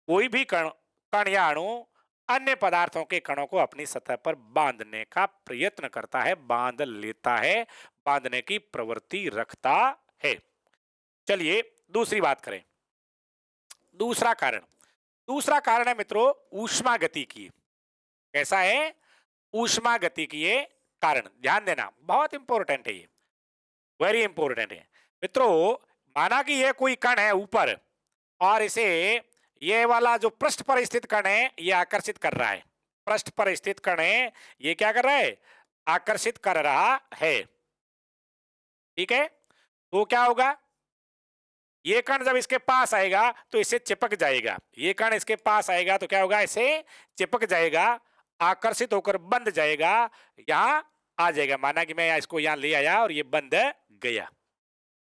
[SPEAKER 1] कोई भी कण कण या अणु अन्य पदार्थों के कणों को अपनी सतह पर बांधने का प्रयत्न करता है, बांध लेता है, बांधने की प्रवृत्ति रखता है। चलिए दूसरी बात करें। दूसरा कारण है मित्रों ऊष्मा गति की। कैसा है? ऊष्मा गति की ये कारण। ध्यान देना, बहुत इंपॉर्टेंट है ये, वेरी इंपॉर्टेंट है मित्रों। माना कि ये कोई कण है ऊपर और इसे ये वाला जो पृष्ठ पर स्थित कण है ये आकर्षित कर रहा है। पृष्ठ पर स्थित कण है, ये क्या कर रहा है? आकर्षित कर रहा है। ठीक है, तो क्या होगा? ये कण जब इसके पास आएगा तो इसे चिपक जाएगा। ये कण इसके पास आएगा तो क्या होगा? इसे चिपक जाएगा, आकर्षित होकर बंध जाएगा, यहां आ जाएगा। माना कि मैं इसको यहां ले आया और ये बंध गया।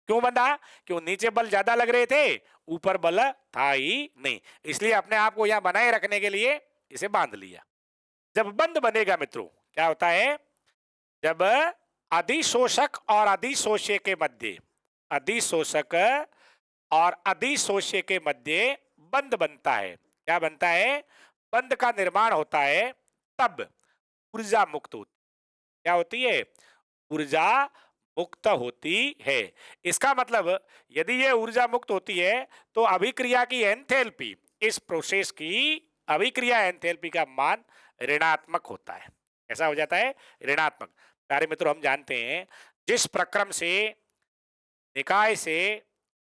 [SPEAKER 1] क्यों बंधा? क्यों? नीचे बल ज्यादा लग रहे थे, ऊपर बल था ही नहीं, इसलिए अपने आप को यहां बनाए रखने के लिए इसे बांध लिया। जब बंध बनेगा मित्रों, क्या होता है? जब अधिशोषक और अधिशोष्य के मध्य, अधिशोषक और अधिशोष्य के मध्य बंध बनता है। क्या बनता है? बंध का निर्माण होता है, तब ऊर्जा मुक्त होती। क्या होती है? ऊर्जा मुक्त होती है। इसका मतलब यदि ये ऊर्जा मुक्त होती है तो अभिक्रिया की एंथैल्पी, इस प्रोसेस की अभिक्रिया एंथैल्पी का मान ऋणात्मक होता है। ऐसा हो जाता है, ऋणात्मक। प्यारे मित्रों, हम जानते हैं जिस प्रक्रम से निकाय से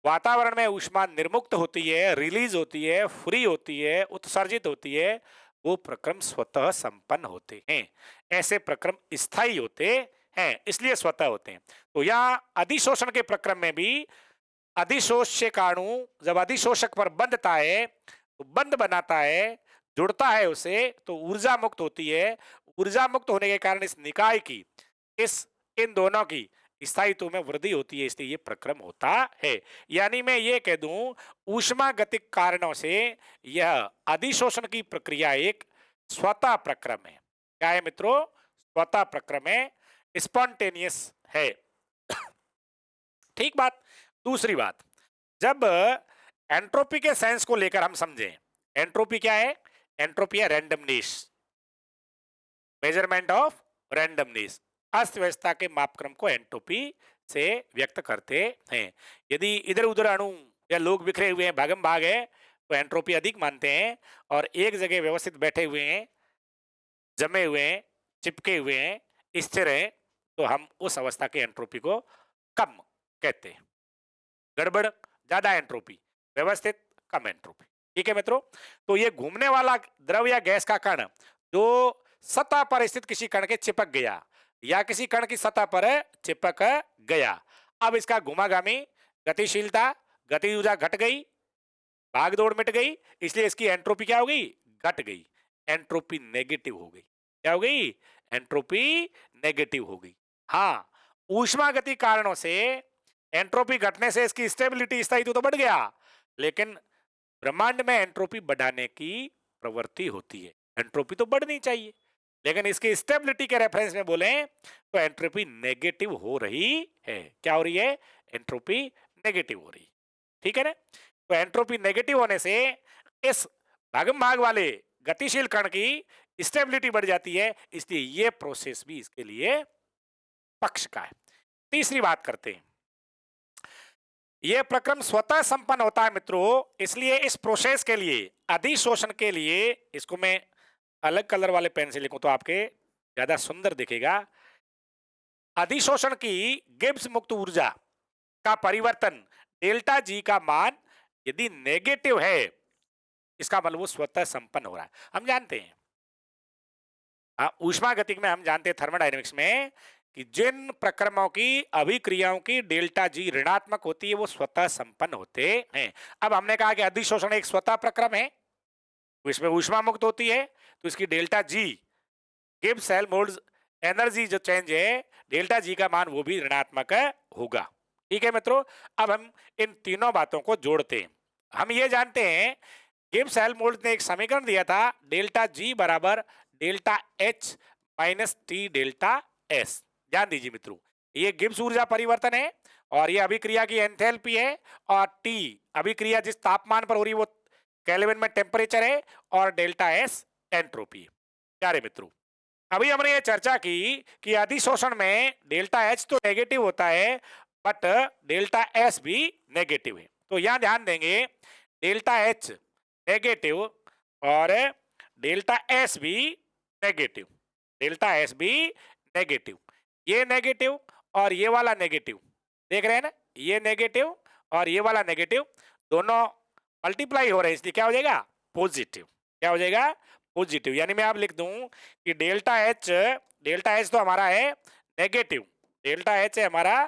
[SPEAKER 1] वातावरण में ऊष्मा निर्मुक्त होती है, रिलीज होती है, फ्री होती है, उत्सर्जित होती है, वो प्रक्रम स्वतः संपन्न होते हैं। ऐसे प्रक्रम स्थायी होते हैं, इसलिए स्वतः होते हैं। तो यहाँ अधिशोषण के प्रक्रम में भी अधिशोष्यकाणु जब अधिशोषक पर बंधता है तो बंध बनाता है, जुड़ता है उसे, तो ऊर्जा मुक्त होती है। ऊर्जा मुक्त होने के कारण इस निकाय की, इस इन दोनों की स्थायित्व में वृद्धि होती है, इसलिए ये प्रक्रम होता है। यानी मैं ये कह दूं, ऊष्मागतिक कारणों से यह अधिशोषण की प्रक्रिया एक स्वतः प्रक्रम है। क्या है मित्रों? स्वतः प्रक्रम है, स्पॉन्टेनियस है। ठीक बात। दूसरी बात, जब एंट्रोपी के साइंस को लेकर हम समझें, एंट्रोपी क्या है? एंट्रोपी है रैंडमनेस, मेजरमेंट ऑफ रैंडमनेस। अस्त व्यवस्था के मापक्रम को एंट्रोपी से व्यक्त करते हैं। यदि इधर उधर अणु या लोग बिखरे हुए हैं, भागम भाग है, तो एंट्रोपी अधिक मानते हैं। और एक जगह व्यवस्थित बैठे हुए हैं, जमे हुए हैं, चिपके हुए हैं, स्थिर हैं, तो हम उस अवस्था के एंट्रोपी को कम कहते हैं। गड़बड़ ज्यादा एंट्रोपी, व्यवस्थित कम एंट्रोपी। ठीक है मित्रों? तो ये घूमने वाला द्रव या गैस का कण जो सतह पर स्थित किसी कण के चिपक गया या किसी कण की सतह पर चिपक गया, अब इसका घुमागामी गतिशीलता, गति ऊर्जा घट गई, भागदौड़ मिट गई, इसलिए इसकी एंट्रोपी क्या हो गई? घट गई। एंट्रोपी नेगेटिव हो गई। क्या हो गई? एंट्रोपी नेगेटिव हो गई। हाँ, ऊष्मागति कारणों से एंट्रोपी घटने से इसकी स्टेबिलिटी, स्थायित्व तो बढ़ गया, लेकिन ब्रह्मांड में एंट्रोपी बढ़ाने की प्रवृत्ति होती है। एंट्रोपी तो बढ़नी चाहिए, लेकिन इसकी स्टेबिलिटी के रेफरेंस में बोले तो एंट्रोपी नेगेटिव हो रही है। क्या हो रही है? एंट्रोपी नेगेटिव हो रही है। ठीक है ना? तो एंट्रोपी नेगेटिव होने से इस भागम भाग वाले गतिशील कण की स्टेबिलिटी बढ़ जाती है, इसलिए ये प्रोसेस भी इसके लिए पक्ष का है। तीसरी बात करते हैं, यह प्रक्रम स्वतः संपन्न होता है मित्रों, इसलिए इस प्रोसेस के लिए, अधिशोषण के लिए, इसको मैं अलग कलर वाले पेन से लिखूं तो आपके ज्यादा सुंदर दिखेगा। अधिशोषण की गिब्स मुक्त ऊर्जा का परिवर्तन डेल्टा जी का मान यदि नेगेटिव है, इसका मतलब वो स्वतः संपन्न हो रहा है। हम जानते हैं ऊष्मागतिक में, हम जानते हैं थर्मोडायनेमिक्स में कि जिन प्रक्रमों की अभिक्रियाओं की डेल्टा जी ऋणात्मक होती है वो स्वतः संपन्न होते हैं। अब हमने कहा कि अधिशोषण एक स्वतः प्रक्रम है, तो इसमें ऊष्मा मुक्त होती है, तो इसकी delta G Gibbs cell moles energy जो चेंज है, डेल्टा जी का मान वो भी ऋणात्मक होगा। ठीक है मित्रों? अब हम इन तीनों बातों को जोड़ते हैं। हम ये जानते हैं गिब्स हेल्महोल्ट्ज ने एक समीकरण दिया था, डेल्टा जी बराबर delta H minus T delta S. ध्यान दीजिए मित्रों, ये गिब्स ऊर्जा परिवर्तन है और ये अभिक्रिया की एंथैल्पी है, और टी अभिक्रिया जिस तापमान पर हो रही है वो केल्विन में टेम्परेचर है, और डेल्टा एस एंट्रोपी है। प्यारे मित्रों, अभी हमने ये चर्चा की कि अधिशोषण में डेल्टा एच तो नेगेटिव होता है, बट डेल्टा एस भी नेगेटिव है। तो यहां ध्यान देंगे, डेल्टा एच नेगेटिव और डेल्टा एस भी नेगेटिव, डेल्टा एस भी नेगेटिव, ये नेगेटिव और ये वाला नेगेटिव, देख रहे हैं ना, ये नेगेटिव और ये वाला नेगेटिव, दोनों मल्टीप्लाई हो रहे हैं, इसलिए क्या हो जाएगा? पॉजिटिव। क्या हो जाएगा? पॉजिटिव। यानी मैं आप लिख दूं कि डेल्टा एच तो हमारा है नेगेटिव, डेल्टा एच है हमारा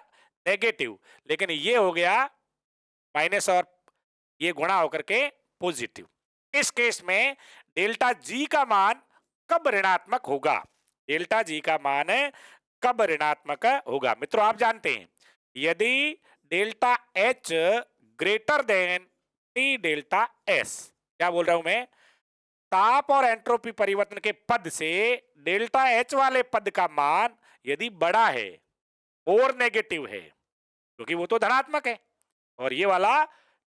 [SPEAKER 1] नेगेटिव, लेकिन ये हो गया माइनस और ये गुणा होकर के पॉजिटिव। इस केस में डेल्टा जी का मान कब ऋणात्मक होगा? डेल्टा जी का मान कब ऋणात्मक होगा? मित्रों आप जानते हैं, यदि delta H greater than T delta S, क्या बोल रहा हूं मैं, ताप और एंट्रोपी परिवर्तन के पद से डेल्टा एच वाले पद का मान यदि बड़ा है और नेगेटिव है, क्योंकि वो तो धनात्मक है और ये वाला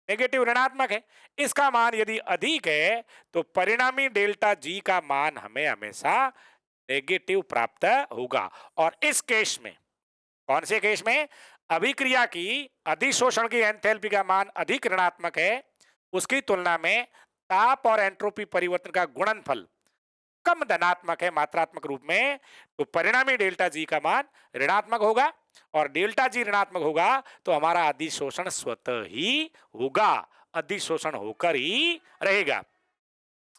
[SPEAKER 1] नेगेटिव ऋणात्मक है, इसका मान यदि अधिक है तो परिणामी डेल्टा जी का मान हमें हमेशा नेगेटिव प्राप्त होगा। और इस केस में, कौन से केस में? अभिक्रिया की अधिशोषण की एंथैल्पी का मान अधिक ऋणात्मक है, उसकी तुलना में ताप और एंट्रोपी परिवर्तन का गुणनफल कम धनात्मक है मात्रात्मक रूप में, तो परिणामी डेल्टा जी का मान ऋणात्मक होगा। और डेल्टा जी ऋणात्मक होगा तो हमारा अधिशोषण स्वतः ही होगा, अधिशोषण होकर ही रहेगा।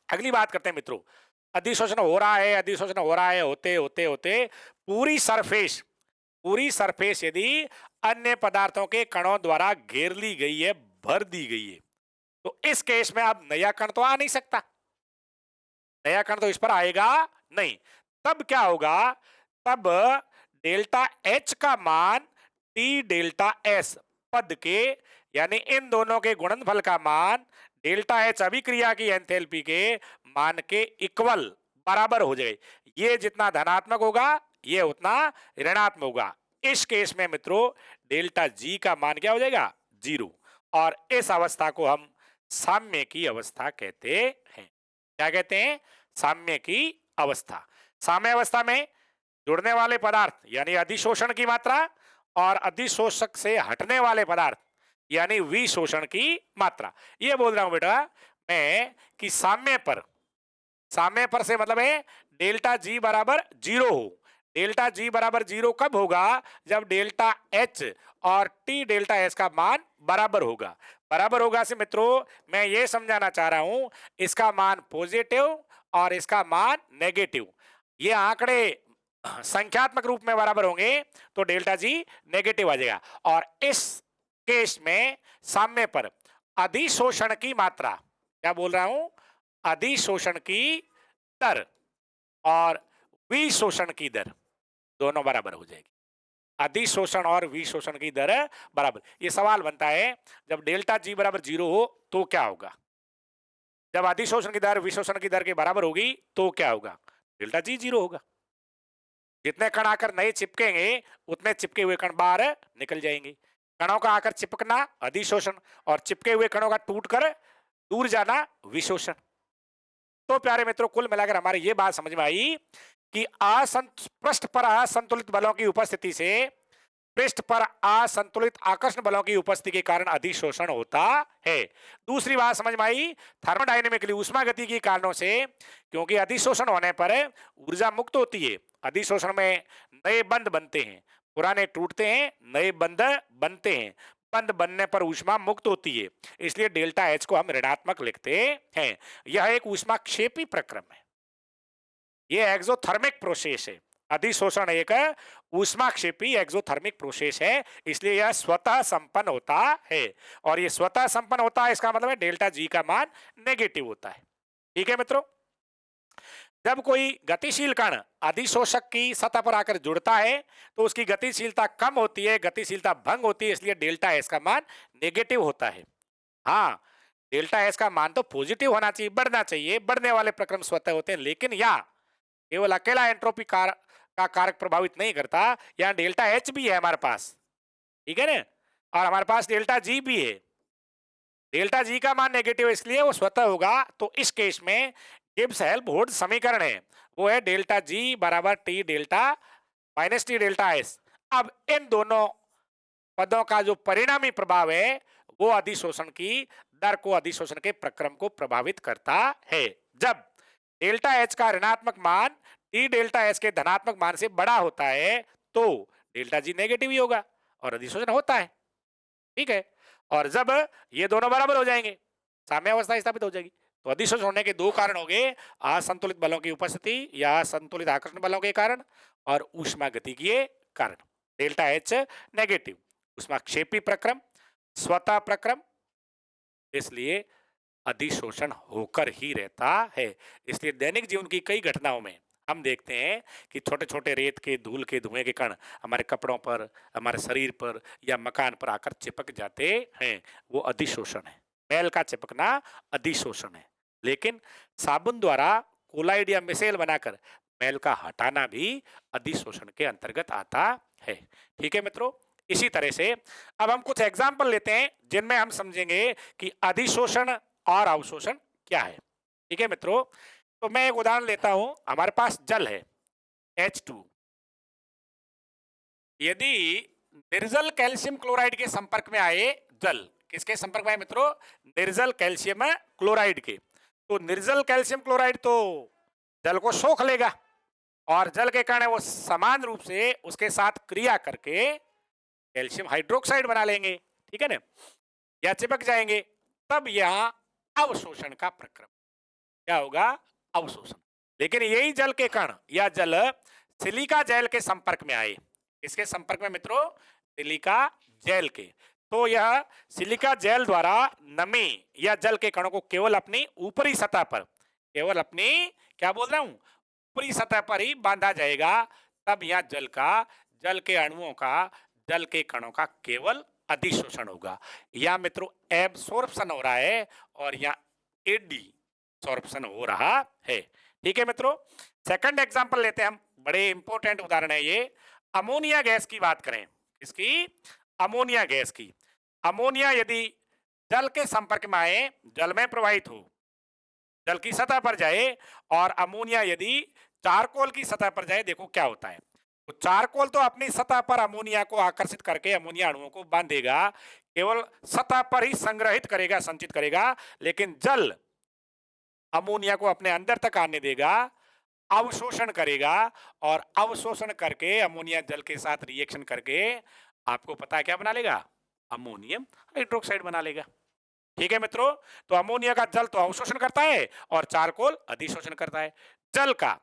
[SPEAKER 1] अगली बात करते हैं मित्रों, अधिशोषण हो रहा है, अधिशोषण हो रहा है, होते होते होते पूरी सरफेस यदि अन्य पदार्थों के कणों द्वारा घेर ली गई है, भर दी गई है, तो इस केस में अब नया कण तो आ नहीं सकता, नया कण तो इस पर आएगा नहीं। तब क्या होगा, तब डेल्टा एच का मान टी डेल्टा एस पद के, यानी इन दोनों के गुणनफल का मान डेल्टा एच अभिक्रिया की एंथैल्पी के मान के इक्वल बराबर हो जाए। ये जितना धनात्मक होगा ये उतना ऋणात्मक होगा। इस केस में मित्रों डेल्टा जी का मान क्या हो जाएगा, 0, और इस अवस्था को हम साम्य की अवस्था कहते हैं। क्या कहते हैं, साम्य की अवस्था। साम्य अवस्था में जुड़ने वाले पदार्थ यानी अधिशोषण की मात्रा और अधिशोषक से हटने वाले पदार्थ यानी विशोषण की मात्रा, ये बोल रहा हूं बेटा मैं कि साम्य पर से मतलब है डेल्टा जी बराबर 0 हो। डेल्टा जी बराबर 0 कब होगा, जब डेल्टा एच और टी डेल्टा एस का मान बराबर होगा। बराबर होगा से मित्रों मैं ये समझाना चाह रहा हूं, इसका मान पॉजिटिव और इसका मान नेगेटिव, ये आंकड़े संख्यात्मक रूप में बराबर होंगे तो डेल्टा जी नेगेटिव आ जाएगा। और इस केस में साम्य पर अधिशोषण की मात्रा, क्या बोल रहा हूं, अधिशोषण की दर और विशोषण की दर दोनों बराबर हो जाएगी। अधिशोषण और विशोषण की दर बराबर। ये सवाल बनता है जब डेल्टा जी बराबर 0 हो तो क्या होगा, जब अधिशोषण की दर विशोषण की दर के बराबर होगी तो क्या होगा, डेल्टा जी 0 होगा। जितने कण आकर नए चिपकेंगे उतने चिपके हुए कण बाहर निकल जाएंगे। कणों का आकर चिपकना अधिशोषण और चिपके हुए कणों का टूटकर दूर जाना विशोषण। तो प्यारे मित्रों कुल मिलाकर हमारे ये बात समझ में आई कि पृष्ठ पर असंतुलित बलों की उपस्थिति से पृष्ठ पर असंतुलित आकर्षण बलों की उपस्थिति के कारण अधिशोषण होता है। दूसरी बात समझ में आई, थर्मोडायनेमिकली ऊष्मा गति के कारणों से, क्योंकि अधिशोषण होने पर ऊर्जा मुक्त होती है, अधिशोषण में नए बंध बनते हैं, पुराने टूटते हैं, नए बंध बनते हैं, बंध बनने पर ऊष्मा मुक्त होती है, इसलिए डेल्टा एच को हम ऋणात्मक लिखते हैं। यह एक ऊष्माक्षेपी प्रक्रम है, यह एक्सोथर्मिक प्रोसेस है। अधिशोषण एक ऊष्माक्षेपी एक्सोथर्मिक प्रोसेस है, इसलिए यह स्वतः संपन्न होता है, और यह स्वतः संपन्न होता है इसका मतलब है डेल्टा जी का मान नेगेटिव होता है। ठीक है मित्रों, जब कोई गतिशील कण अधिशोषक की सतह पर आकर जुड़ता है तो उसकी गतिशीलता कम होती है, गतिशीलता भंग होती है, इसलिए डेल्टा एस का मान नेगेटिव होता है। हाँ, डेल्टा एस का मान तो पॉजिटिव होना चाहिए, बढ़ना चाहिए, बढ़ने वाले प्रक्रम स्वतः होते हैं, लेकिन यहाँ केवल अकेला एंट्रोपी का कारक प्रभावित नहीं करता, यहाँ डेल्टा एच भी है हमारे पास, ठीक है ना, और हमारे पास डेल्टा जी भी है। डेल्टा जी का मान नेगेटिव इसलिए वो स्वतः होगा, तो इस केस में गिब्स हेल्महोल्ट्ज समीकरण है, वो है डेल्टा जी बराबर T delta minus T delta S. अब इन दोनों पदों का जो परिणामी प्रभाव है वो अधिशोषण की दर को, अधिशोषण के प्रक्रम को प्रभावित करता है। जब डेल्टा एच का ऋणात्मक मान टी डेल्टा एस के धनात्मक मान से बड़ा होता है तो डेल्टा जी नेगेटिव ही होगा और अधिशोषण होता है, ठीक है। और जब ये दोनों बराबर हो जाएंगे, साम्य अवस्था स्थापित हो जाएगी, तो अधिशोषण होने के दो कारण हो गए, असंतुलित बलों की उपस्थिति या असंतुलित आकर्षण बलों के कारण और ऊष्मागतिकीय कारण। डेल्टा एच नेगेटिव, ऊष्माक्षेपी प्रक्रम, स्वतः प्रक्रम, इसलिए अधिशोषण होकर ही रहता है। इसलिए दैनिक जीवन की कई घटनाओं में हम देखते हैं कि छोटे छोटे रेत के, धूल के, धुएं के कण हमारे कपड़ों पर, हमारे शरीर पर या मकान पर आकर चिपक जाते हैं, वो अधिशोषण है। मैल का चिपकना अधिशोषण है, लेकिन साबुन द्वारा कोलाइड या मिसेल बनाकर मैल का हटाना भी अधिशोषण के अंतर्गत आता है। ठीक है मित्रों, इसी तरह से अब हम कुछ एग्जाम्पल लेते हैं जिनमें हम समझेंगे कि अधिशोषण और अवशोषण क्या है। ठीक है मित्रों, तो मैं एक उदाहरण लेता हूं, हमारे पास जल है H2, यदि निर्जल कैल्शियम क्लोराइड के संपर्क में आए जल, किसके संपर्क में आए मित्रों, निर्जल कैल्शियम क्लोराइड के, तो निर्जल कैल्शियम क्लोराइड तो जल को सोख लेगा, और जल के कण है वो समान रूप से उसके साथ क्रिया करके कैल्शियम हाइड्रोक्साइड बना लेंगे, ठीक है ना, या चिपक जाएंगे, तब यहाँ अवशोषण का प्रक्रम क्या होगा, अवशोषण। लेकिन यही जल के कण या जल सिलिका जेल के संपर्क में आए, इसके संपर्क में मित्रों, सिलिका जेल के, तो यह सिलिका जेल द्वारा नमी या जल के कणों को केवल अपनी ऊपरी सतह पर, केवल अपनी, क्या बोल रहा हूं, ऊपरी सतह पर ही बांधा जाएगा, तब यह जल के अणुओं का, जल के कणों का केवल अधिशोषण होगा। या मित्रों एब्सॉर्प्शन हो रहा है और या एडिसॉर्प्शन हो रहा है, ठीक है मित्रों। सेकंड एग्जांपल लेते हैं हम, बड़े इंपॉर्टेंट उदाहरण है ये। अमोनिया गैस की बात करें, इसकी, अमोनिया गैस की। अमोनिया यदि जल के संपर्क में आए, जल में प्रवाहित हो, जल की सतह पर जाए, और अमोनिया यदि चारकोल की सतह पर जाए, देखो क्या होता है। तो चारकोल तो अपनी सतह पर अमोनिया को आकर्षित करके अमोनिया अणुओं को बांधेगा, केवल सतह पर ही संग्रहित करेगा, संचित करेगा, लेकिन जल अमोनिया को अपने अंदर तक आने देगा, अवशोषण करेगा, और अवशोषण करके अमोनिया जल के साथ रिएक्शन करके आपको पता है क्या बना लेगा, अमोनियम हाइड्रोक्साइड बना लेगा, ठीक है मित्रों। तो अमोनिया का जल तो अवशोषण करता है और चारकोल अधिशोषण करता है। जल का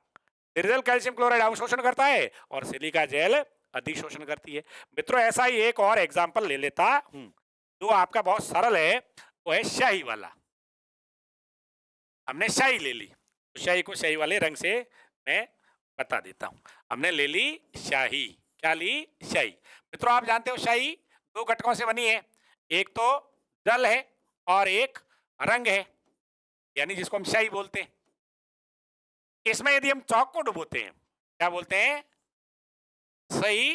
[SPEAKER 1] निर्जल कैल्शियम क्लोराइड अवशोषण करता है और सिलिका जेल अधिशोषण करती है। मित्रों ऐसा ही एक और एग्जांपल ले लेता हूं, जो आपका बहुत सरल है, वो है स्याही वाला। हमने स्याही ले ली, स्याही को स्याही वाले रंग से मैं बता देता हूं। हमने ले ली स्याही, क्या ली, स्याही। मित्रों आप जानते हो स्याही दो घटकों से बनी है, एक तो जल है और एक रंग है, यानी जिसको हम स्याही बोलते हैं। इसमें यदि हम चौक को डुबोते हैं, क्या बोलते हैं, सही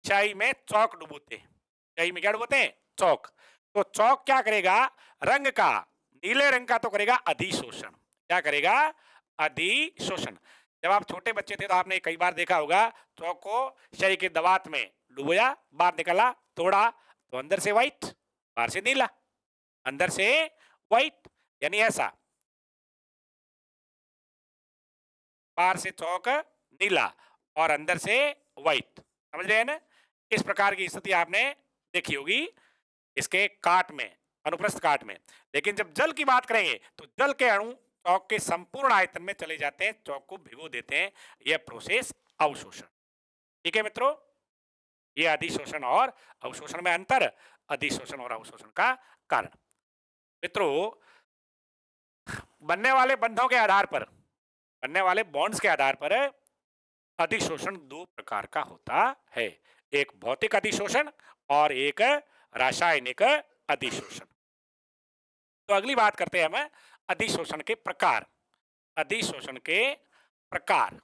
[SPEAKER 1] स्याही में चौक डुबोते हैं, स्याही में क्या डुबोते हैं, चौक। तो चौक क्या करेगा, रंग का, नीले रंग का तो करेगा अधिशोषण, क्या करेगा, अधिशोषण। जब आप छोटे बच्चे थे तो आपने कई बार देखा होगा, चौक को स्याही के दवात में डुबोया, बाहर निकाला, तोड़ा, तो अंदर से व्हाइट, बाहर से नीला, अंदर से व्हाइट, यानी ऐसा, बाहर से चौक नीला और अंदर से व्हाइट, समझ रहे हैं ना। इस प्रकार की स्थिति आपने देखी होगी इसके काट में, अनुप्रस्थ काट में। लेकिन जब जल की बात करेंगे तो जल के अणु चौक के संपूर्ण आयतन में चले जाते हैं, चौक को भिगो देते हैं, यह प्रोसेस अवशोषण, ठीक है मित्रों। यह अधिशोषण और अवशोषण में अंतर, अधिशोषण और अवशोषण का कारण। मित्रों बनने वाले बंधों के आधार पर, बनने वाले बॉन्ड्स के आधार पर अधिशोषण दो प्रकार का होता है, एक भौतिक अधिशोषण और एक रासायनिक अधिशोषण। तो अगली बात करते हैं हम अधिशोषण के प्रकार, अधिशोषण के प्रकार।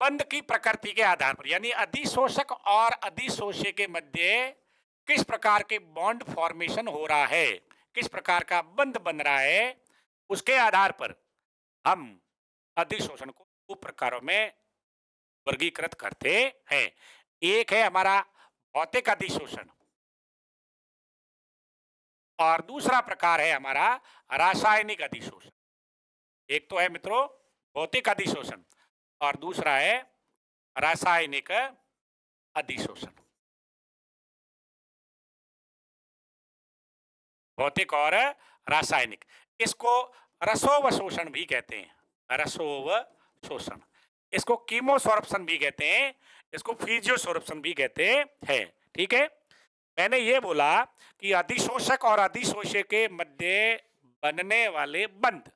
[SPEAKER 1] बंध की प्रकृति के आधार पर, यानी अधिशोषक और अधिशोष्य के मध्य किस प्रकार के बॉन्ड फॉर्मेशन हो रहा है, किस प्रकार का बंध बन रहा है, उसके आधार पर हम अधिशोषण को दो प्रकारों में वर्गीकृत करते हैं। एक है हमारा भौतिक अधिशोषण और दूसरा प्रकार है हमारा रासायनिक अधिशोषण। एक तो है मित्रों भौतिक अधिशोषण और दूसरा है रासायनिक अधिशोषण। भौतिक और रासायनिक, इसको रसोवशोषण भी कहते हैं, रसोवशोषण, इसको कीमोसोर्प्शन भी कहते हैं, इसको फिजियोसोर्प्शन भी कहते हैं, ठीक है। मैंने ये बोला कि अधिशोषक और अधिशोष्य के मध्य बनने वाले बंध,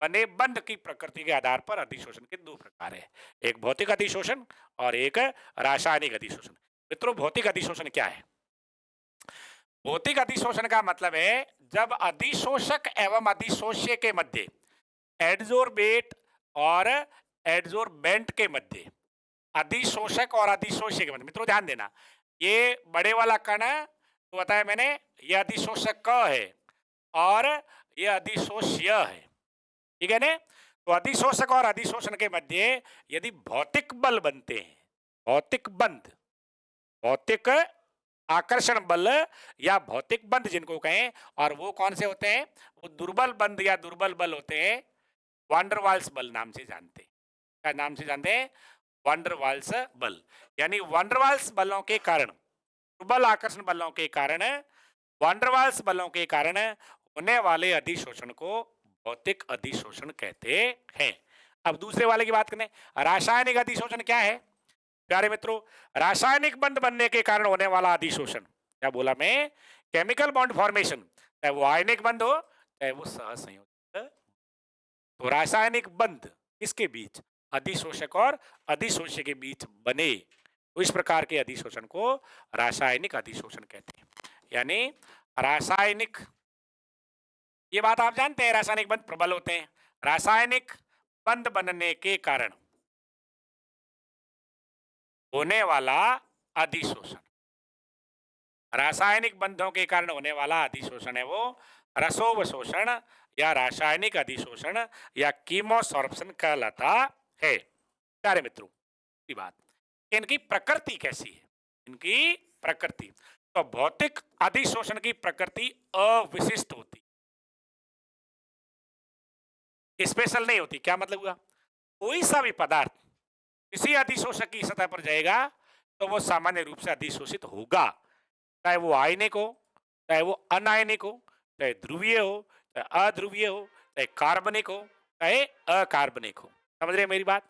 [SPEAKER 1] बने बंध की प्रकृति के आधार पर अधिशोषण के दो प्रकार है, एक भौतिक अधिशोषण और एक रासायनिक अधिशोषण। मित्रों भौतिक अधिशोषण क्या है, भौतिक अधिशोषण का मतलब है जब अधिशोषक एवं अधिशोष्य के मध्य, एड्सोर्बेट और एड्सोर्बेंट के मध्य, अधिशोषक और अधिशोष्य के मध्य, मित्रों ध्यान देना, ये बड़े वाला कण तो बताया मैंने, ये अधिशोषक क है और ये अधिशोष्य है, ठीक है ना। तो अधिशोषक और अधिशोषण के मध्य यदि भौतिक बल बनते हैं, भौतिक बंध, भौतिक आकर्षण बल या भौतिक बंध जिनको कहें, और वो कौन से होते हैं? वो दुर्बल बंध या दुर्बल बल होते हैं, वांडरवाल्स बल नाम से जानते हैं। क्या नाम से जानते हैं? वांडरवाल्स बल। यानी वांडरवाल्स बलों के कारण, दुर्बल आकर्षण बलों के कारण, वांडरवाल्स बलों के कारण होने वाले अधिशोषण को भौतिक अधिशोषण कहते हैं। अब दूसरे वाले की बात करें, रासायनिक अधिशोषण क्या है? प्यारे मित्रों, रासायनिक बंध बनने के कारण होने वाला अधिशोषण, क्या बोला मैं? केमिकल बॉन्ड फॉर्मेशन, चाहे वो आयनिक बंध हो चाहे वो सहसंयोजक। तो रासायनिक बंध किसके बीच? अधिशोषक और अधिशोष्य के बीच बने, तो इस प्रकार के अधिशोषण को रासायनिक अधिशोषण कहते हैं। यानी रासायनिक, ये बात आप जानते हैं, रासायनिक बंध प्रबल होते हैं। रासायनिक बंध बनने के कारण होने वाला अधिशोषण, रासायनिक बंधों के कारण होने वाला अधिशोषण है वो रसोवशोषण या रासायनिक अधिशोषण या कीमोसॉर्प्शन कहलाता है। प्यारे मित्रों, की बात, इनकी प्रकृति कैसी है? इनकी प्रकृति, तो भौतिक अधिशोषण की प्रकृति अविशिष्ट होती, स्पेशल नहीं होती। क्या मतलब हुआ? कोई सा भी पदार्थ किसी अधिशोषक की सतह पर जाएगा तो वो सामान्य रूप से अधिशोषित होगा, चाहे वो आयनिक हो, चाहे वो अनायनिक हो, चाहे ध्रुवीय हो, चाहे अध्रुवीय हो, चाहे कार्बनिक हो, चाहे अकार्बनिक हो। समझ रहे हैं मेरी बात?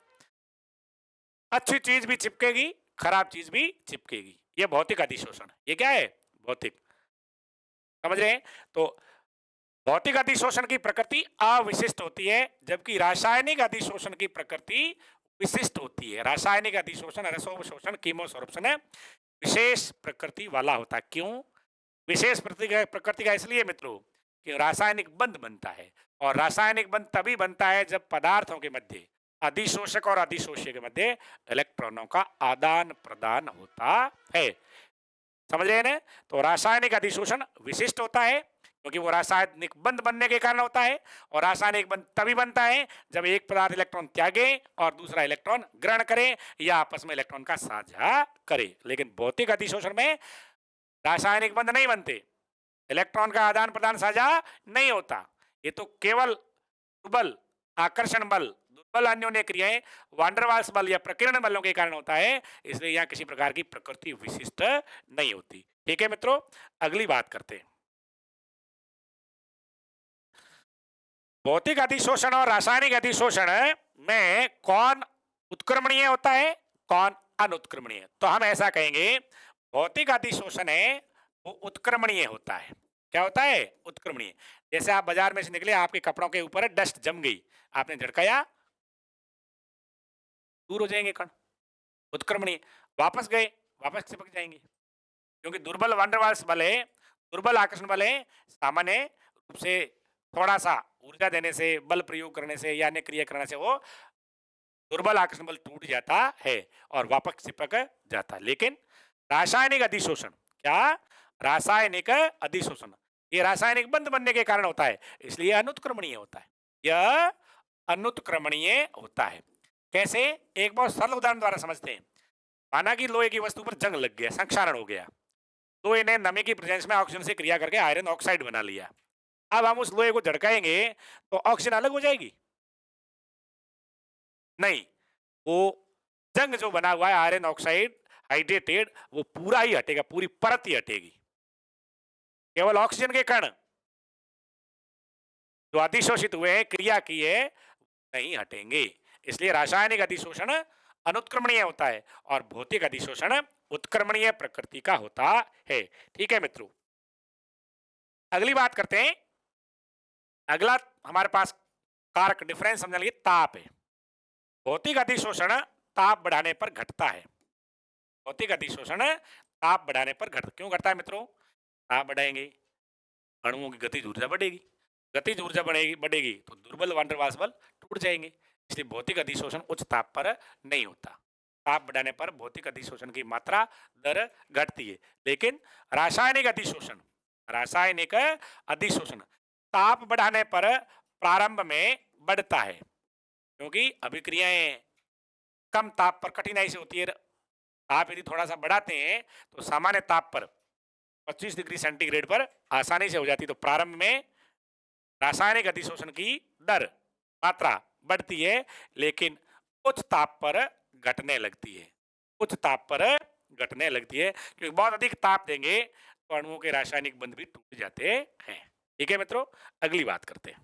[SPEAKER 1] अच्छी चीज भी चिपकेगी, खराब चीज भी चिपकेगी। ये भौतिक अधिशोषण, ये क्या है? भौतिक। समझ रहे हैं? तो भौतिक अधिशोषण की प्रकृति अविशिष्ट होती है, जबकि रासायनिक अधिशोषण की प्रकृति विशिष्ट होती है। रासायनिक अधिशोषण, रसोवशोषण, कीमोसॉर्प्शन विशेष प्रकृति वाला होता है। क्यों विशेष प्रकृति का? इसलिए मित्रों कि रासायनिक बंध बनता है, और रासायनिक बंध तभी बनता है जब पदार्थों के मध्य, अधिशोषक और अधिशोष्य के मध्य इलेक्ट्रॉनों का आदान प्रदान होता है। समझ रहे हैं ना? तो रासायनिक अधिशोषण विशिष्ट होता है क्योंकि वो रासायनिक बंध बनने के कारण होता है, और रासायनिक बंध तभी बनता है जब एक पदार्थ इलेक्ट्रॉन त्यागे और दूसरा इलेक्ट्रॉन ग्रहण करे या आपस में इलेक्ट्रॉन का साझा करे। लेकिन भौतिक अधिशोषण में रासायनिक बंध नहीं बनते, इलेक्ट्रॉन का आदान प्रदान साझा नहीं होता। ये तो केवल दुर्बल आकर्षण बल, दुर्बल अन्योन्य क्रियाएं, वांडरवाल्स बल या प्रकीर्ण बलों के कारण होता है, इसलिए यहां किसी प्रकार की प्रकृति विशिष्ट नहीं होती। ठीक है मित्रों, अगली बात करते हैं। भौतिक अधिशोषण और रासायनिक अधिशोषण में कौन उत्क्रमणीय होता है, कौन अनुत्क्रमणीय? तो हम ऐसा कहेंगे, भौतिक अधिशोषण है वो उत्क्रमणीय होता है। क्या होता है? उत्क्रमणीय। जैसे आप बाजार में से निकले, आपके कपड़ों के ऊपर डस्ट जम गई, आपने झटकाया, दूर हो जाएंगे कण, उत्क्रमणीय। वापस गए, वापस चिपक जाएंगे, क्योंकि दुर्बल वांडरवाल्स बल है, दुर्बल आकर्षण बल है, सामान्य रूप से थोड़ा सा ऊर्जा देने से, बल प्रयोग करने से या अन्य क्रिया करने से वो दुर्बल आकर्षण बल टूट जाता है और वापस चिपक जाता है। लेकिन रासायनिक अधिशोषण, क्या? रासायनिक अधिशोषण ये रासायनिक बंध बनने के कारण होता है, इसलिए अनुत्क्रमणीय होता है। यह अनुत्क्रमणीय होता है। कैसे? एक बहुत सरल उदाहरण द्वारा समझते हैं। माना कि लोहे की वस्तु पर जंग लग गया, संक्षारण हो गया, लोहे ने नमी की प्रेजेंस में ऑक्सीजन से क्रिया करके आयरन ऑक्साइड बना लिया। अब हम उस लोहे को झटकाएंगे तो ऑक्सीजन अलग हो जाएगी? नहीं, वो जंग जो बना हुआ है आयरन ऑक्साइड हाइड्रेटेड, वो पूरा ही हटेगा, पूरी परत ही हटेगी। केवल ऑक्सीजन के कण जो अधिशोषित हुए हैं, क्रिया की है, नहीं हटेंगे। इसलिए रासायनिक अधिशोषण अनुत्क्रमणीय होता है और भौतिक अधिशोषण उत्क्रमणीय प्रकृति का होता है। ठीक है मित्रों, अगली बात करते हैं। अगला हमारे पास कारक डिफरेंस समझने के लिए ताप है। भौतिक अधिशोषण ताप बढ़ाने पर घटता है। भौतिक अधिशोषण ताप बढ़ाने पर क्यों घटता है मित्रों? ताप बढ़ाएंगे, अणुओं की गतिज ऊर्जा बढ़ेगी, गतिज ऊर्जा बढ़ेगी बढ़ेगी तो दुर्बल वान der वाल्स बल टूट जाएंगे। इसलिए भौतिक अधिशोषण उच्च ताप पर नहीं होता। ताप बढ़ाने पर भौतिक अधिशोषण की मात्रा दर घटती है। लेकिन रासायनिक अधिशोषण, रासायनिक अधिशोषण ताप बढ़ाने पर प्रारंभ में बढ़ता है, क्योंकि अभिक्रियाएं कम ताप पर कठिनाई से होती है, ताप यदि थोड़ा सा बढ़ाते हैं तो सामान्य ताप पर 25 डिग्री सेंटीग्रेड पर आसानी से हो जाती है। तो प्रारंभ में रासायनिक अधिशोषण की दर मात्रा बढ़ती है, लेकिन उच्च ताप पर घटने लगती है। उच्च ताप पर घटने लगती है, क्योंकि बहुत अधिक ताप देंगे तो अणुओं के रासायनिक बंध भी टूट जाते हैं। ठीक है मित्रों, अगली बात करते हैं।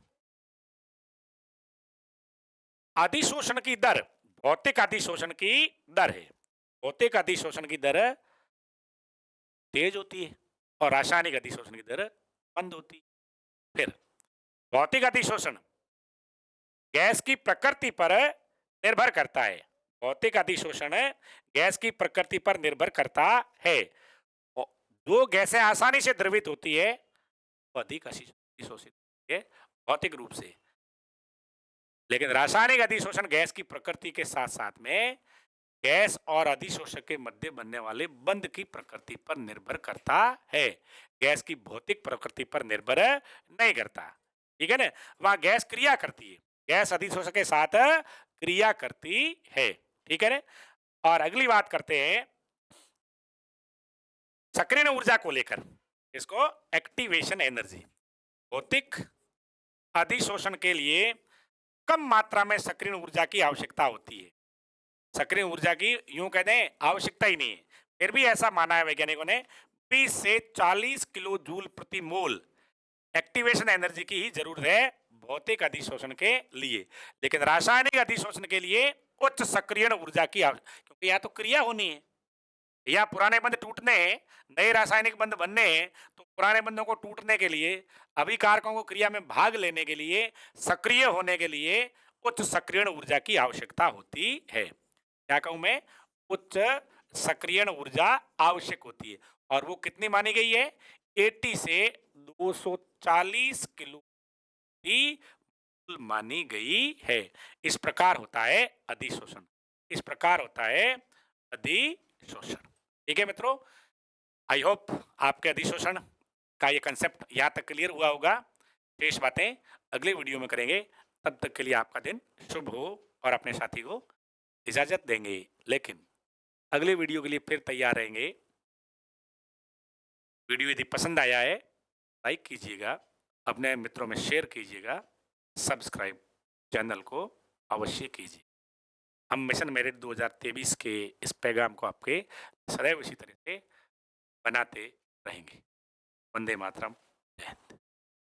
[SPEAKER 1] अधिशोषण की दर भौतिक अधिशोषण की दर है। भौतिक अधिशोषण की दर तेज होती है और रासायनिक अधिशोषण की दर मंद होती है। फिर भौतिक अधिशोषण गैस की प्रकृति पर निर्भर करता है। भौतिक अधिशोषण गैस की प्रकृति पर निर्भर करता है। जो गैसें आसानी से द्रवित होती है वो अधिक अधिशोषित होती है भौतिक रूप से, लेकिन रासायनिक अधिशोषण गैस की प्रकृति के साथ साथ में गैस और अधिशोषक के मध्य बनने वाले बंध की प्रकृति पर निर्भर करता है। गैस की भौतिक प्रकृति पर निर्भर नहीं करता। ठीक है ना, वहां गैस क्रिया करती है, गैस अधिशोषक के साथ क्रिया करती है। ठीक है ना। और अगली बात करते हैं सक्रियण ऊर्जा को लेकर, इसको एक्टिवेशन एनर्जी। भौतिक अधिशोषण के लिए कम मात्रा में सक्रियण ऊर्जा की आवश्यकता होती है। सक्रिय ऊर्जा की यूं कहते हैं आवश्यकता ही नहीं है, फिर भी ऐसा माना है वैज्ञानिकों ने 20 से 40 किलो जूल प्रति मोल एक्टिवेशन एनर्जी की ही जरूरत है भौतिक अधिशोषण के लिए। लेकिन रासायनिक अधिशोषण के लिए उच्च सक्रियण ऊर्जा की आवश्यकता, क्योंकि यहाँ तो क्रिया होनी है, या पुराने बंध टूटने हैं, नए रासायनिक बंध बनने हैं, तो पुराने बंधों को टूटने के लिए, अभिकारकों को क्रिया में भाग लेने के लिए, सक्रिय होने के लिए उच्च सक्रियण ऊर्जा की आवश्यकता होती है। क्या कहूं मैं, उच्च सक्रियण ऊर्जा आवश्यक होती है, और वो कितनी मानी गई है, 80 से 240 किलो की मानी गई है। इस प्रकार होता है अधिशोषण, इस प्रकार होता है अधिशोषण। ठीक है मित्रों, आई होप आपके अधिशोषण का ये कंसेप्ट यहाँ तक क्लियर हुआ होगा। शेष बातें अगले वीडियो में करेंगे। तब तक के लिए आपका दिन शुभ हो और अपने साथी को इजाजत देंगे, लेकिन अगले वीडियो के लिए फिर तैयार रहेंगे। वीडियो यदि पसंद आया है लाइक कीजिएगा, अपने मित्रों में शेयर कीजिएगा, सब्सक्राइब चैनल को अवश्य कीजिए। हम मिशन मेरिट 2023 के इस पैगाम को आपके सदैव इसी तरह से बनाते रहेंगे। वंदे मातरम।